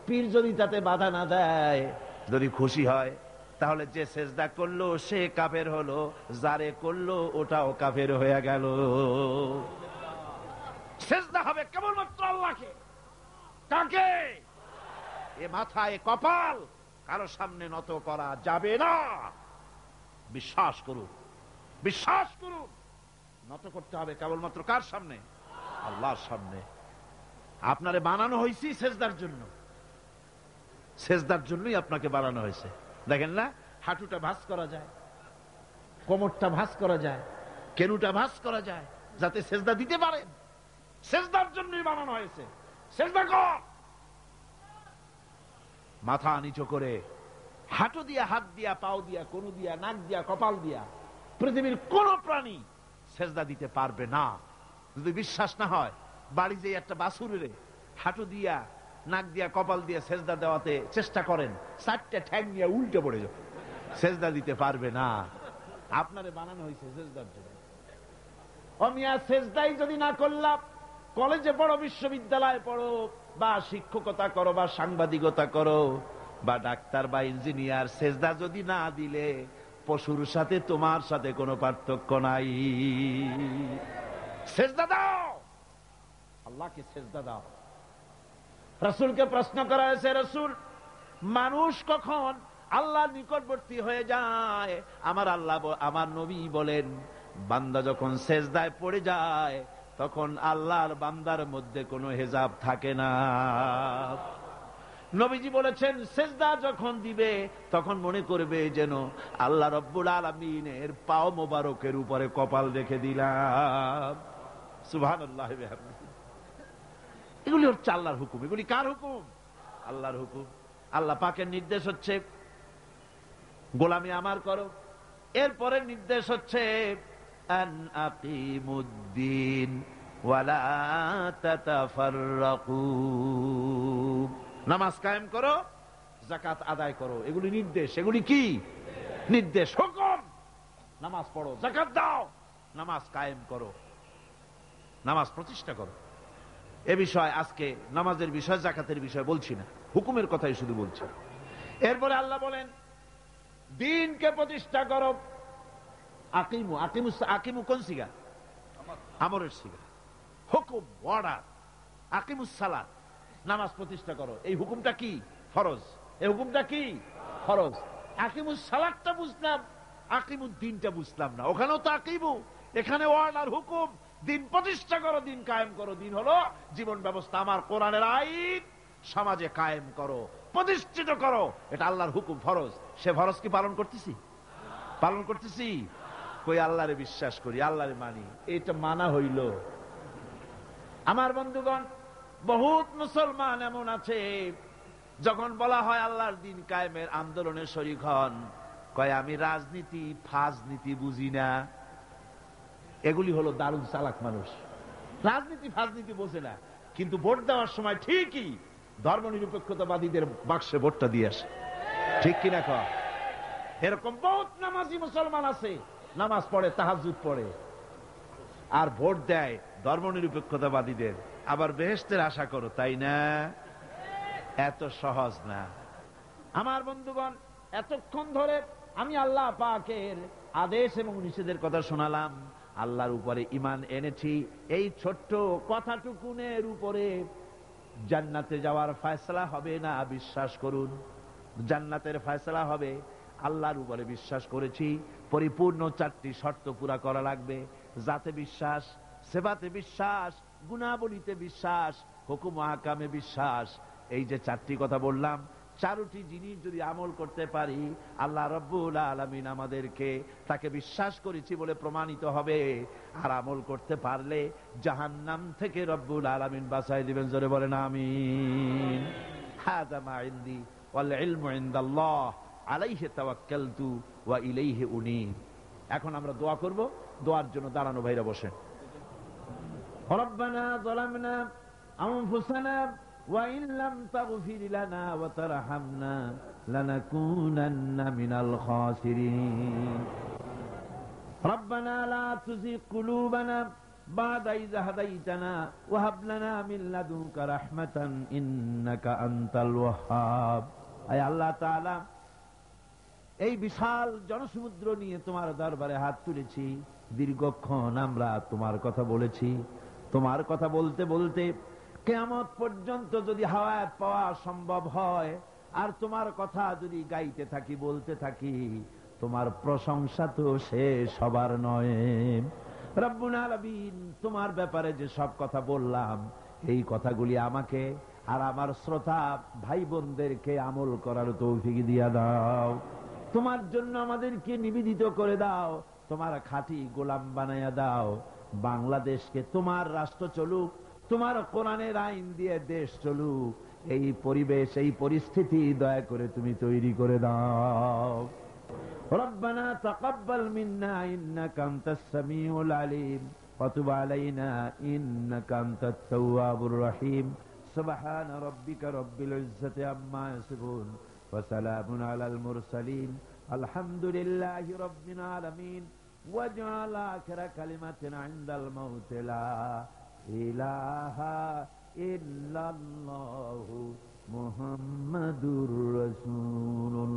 পীর যদি তাতে বাধা না দেয়, যদি খুশি হয়, তাহলে যে সেজদা করলো সে কাফের হলো, যারে করলো ওটাও কাফের হয়ে গেল। সেজদা হবে কেবলমাত্র আল্লাহকে। কাকে? এ মাথা, এ কপাল কারো সামনে নত করা যাবে না। বিশ্বাস করুন, বিশ্বাস করুন, নত করতে হবে কেবলমাত্র কার সামনে? আল্লাহর সামনে। আপনারে বানানো হয়েছে সেজদার জন্য, সেজদার জন্যই আপনাকে বানানো হয়েছে। দেখেন না, হাঁটুটা ভাঁজ করা যায়, কোমরটা ভাঁজ করা যায়, কেনুটা ভাঁজ করা যায়, যাতে সেজদা দিতে পারেন। সেজদার জন্যই বানানো হয়েছে। সেজদা কর। মাথা নিচু করে, হাঁটু দিয়া, হাত দিয়া, পাও দিয়া, কনু দিয়া, নাক দিয়া, কপাল দিয়া পৃথিবীর কোন প্রাণী সেজদা দিতে পারবে না। যদি বিশ্বাস না হয়, বাড়ি যে একটা বাছুরের হাঁটু দিয়া, নাক দিয়া, কপাল দিয়া সেজদা দেওয়াতে চেষ্টা করেন, 4টা ঠ্যাং নিয়ে উল্টে পড়ে যাবে, সেজদা দিতে পারবে না। আপনারে বানানো হয়েছে সেজদার জন্য। অমিয়া সেজদাই যদি না করলাম, কলেজে পড়ো, বিশ্ববিদ্যালয়ে পড়ো, বা শিক্ষকতা করো, বা সাংবাদিকতা করো, বা ডাক্তার বা ইঞ্জিনিয়ার, সেজদা যদি না দিলে পশুর সাথে তোমার সাথে কোনো পার্থক্য নাই। সেজদা দাও, আল্লাহকে সেজদা দাও। রাসূলকে প্রশ্ন করা হয়েছে, রাসূল, মানুষ কখন আল্লাহর নিকটবর্তী হয়ে যায়? আমার নবী বলেন, বান্দা যখন সেজদায় পড়ে যায়, তখন আল্লাহর বান্দার মধ্যে কোনো হেজাব থাকে না। নবীজি বলেছেন, সেজদা যখন দিবে তখন মনে করবে যেন আল্লাহ রব্বুল আলামিনের পাও মোবারকের উপরে কপাল রেখে দিলাম। সুবহানাল্লাহ। এগুলি হচ্ছে আল্লাহর হুকুম। এগুলি কার হুকুম? আল্লাহর হুকুম। আল্লাহ পাকের নির্দেশ হচ্ছে গোলামি আমার করো। এরপরে নির্দেশ হচ্ছে আন আকিমুদ্দিন ওয়ালা তাতাফাররাকু, নামাজ কায়েম করো, যাকাত আদায় করো। এগুলি নির্দেশ। এগুলি কি নির্দেশ? হুকুম। নামাজ পড়ো, যাকাত দাও, নামাজ কায়েম করো, নামাজ প্রতিষ্ঠা করো। এ বিষয় আজকে নামাজের বিষয়, যাকাতের বিষয় বলছি না, হুকুমের কথাই শুধু বলছি। এরপরে আল্লাহ বলেন, দ্বীনকে প্রতিষ্ঠা করো। আকিমু, আকিমু, আকিমু কোন সিগা? আমরের সিগা। হুকুম, অর্ডার। আকিমুস সালাত, নামাজ প্রতিষ্ঠা করো। এই হুকুমটা কি? ফরজ। এই হুকুমটা কি? ফরজ। আকিমুস সালাতটা বুঝলাম, আকিমুদ্দিনটা বুঝলাম না। ওখানেও তো আকিমু, এখানে অর্ডার, হুকুম। দিন প্রতিষ্ঠা করো, দিন কায়েম করো। দিন হলো জীবন ব্যবস্থা, আমার কোরআনের আইন সমাজে কায়েম করো, প্রতিষ্ঠিত করো। এটা আল্লাহর হুকুম, ফরজ। সে ফরজ কি পালন করতেছি? পালন করতেছি? কই আল্লাহরে বিশ্বাস করি, আল্লাহরে মানি, এটা মানা হইল। আমার বন্ধুগণ, বহুত মুসলমান এমন আছে, যখন বলা হয় আল্লাহর দিন কায়েমের আন্দোলনে শরীক হন, কয় আমি রাজনীতি, ফাজনীতি বুঝি না। এগুলি হলো দারুণ চালাক মানুষ। রাজনীতি ফাজনীতি বোঝে না, কিন্তু ভোট দেওয়ার সময় ঠিকই ধর্মনিরপেক্ষতাবাদীদের বাক্সে ভোটটা দিয়ে আসে। ঠিক কিনা কয়? এরকম বহুত নামাজি মুসলমান আছে, নামাজ পড়ে, তাহাজ্জুদ পড়ে, আর ভোট দেয় ধর্মনিরপেক্ষতাবাদীদের। আবার বেহেশতের আশা করো, তাই না? এত সহজ না। আমার বন্ধুগণ, এতক্ষণ ধরে আমি আল্লাহ পাকের আদেশ এবং নিষেধের কথা শোনালাম, আল্লাহর উপরে ঈমান এনেছি, এই ছোট্ট কথাটুকুনের উপরে জান্নাতে যাওয়ার ফয়সালা হবে না, বিশ্বাস করুন। জান্নাতের ফয়সালা হবে, আল্লাহর উপরে বিশ্বাস করেছি। পরিপূর্ণ 4টি শর্ত পুরা করা লাগবে। জাতে বিশ্বাস, সেবাতে বিশ্বাস, গুণাবলীতে বিশ্বাস, হুকুম আহকামে বিশ্বাস। এই যে 4টি কথা বললাম, 4টি জিনিস যদি আমল করতে পারি, আল্লাহ রাব্বুল আলামিন আমাদেরকে তাকে বিশ্বাস করেছি বলে প্রমাণিত হবে। আর আমল করতে পারলে জাহান্নাম থেকে রব্বুল আলামিন বাঁচাই দিবেন। জোরে বলেন আমিন। হাযা মা ইনদি ওয়াল ইলমু ইনদাল্লাহ আলাইহি তাওয়াক্কালতু ওয়া ইলাইহি উনীব। এখন আমরা দোয়া করব। দোয়ার জন্য দাঁড়ানো ভাইরা বসেন। রব্বানা যালামনা আনফুসানা ওয়া ইন লাম তাগফির লানা ওয়া তারহামনা লানাকুনান্না মিনাল খাসিরিন। রব্বানা লা তুযিগ কুলুবানা বা'দা ইয হাদাইতানা ওয়া হাব লানা মিন লাদুনকা রাহমাতান ইন্নাকা আনতাল ওয়াহ্হাব। আয় আল্লাহ তাআলা, এই বিশাল জনসমুদ্র নিয়ে তোমার দরবারে হাত তুলেছি। দীর্ঘক্ষণ আমরা তোমার কথা বলেছি। তোমার কথা বলতে বলতে কিয়ামত পর্যন্ত যদি হায়াত পাওয়া সম্ভব হয়, আর তোমার কথা যদি গাইতে থাকি, বলতে থাকি, তোমার প্রশংসা তো শেষ হবার নয়। রব্বুল আলামিন, তোমার ব্যাপারে যে সব কথা বললাম, এই কথাগুলি আমাকে আর আমার শ্রোতা ভাই বোনদেরকে আমল করার তৌফিক দিয়া দাও। তোমার জন্য আমাদেরকে নিবেদিত করে দাও। তোমার খাঁটি গোলাম বানাইয়া দাও। বাংলাদেশকে তোমার রাষ্ট্র চলুক, তোমার কোরআনের আইন দিয়ে দেশ চলুক। এই পরিবেশ, এই পরিস্থিতি দয়া করে তুমি তৈরি করে দাও। রব্বানা তাকাব্বাল মিন্না ইন্নাকা আনতাস সামিউল আলিম ওয়া তুব আলাইনা ইন্নাকা আনতাত তাওয়াবুর রহিম। সুবহান রাব্বিকা রাব্বিল ইজ্জাতি আম্মা ইয়াসিফুন ওয়া সালামুন আলাল মুরসালিন আলহামদুলিল্লাহি রাব্বিল আলামিন। ওয়াজআল আখিরা কালিমাতিনা ইনদাল মাউত লা ইলাহা ইল্লাল্লাহু মুহাম্মাদুর রাসূলুল্লাহ।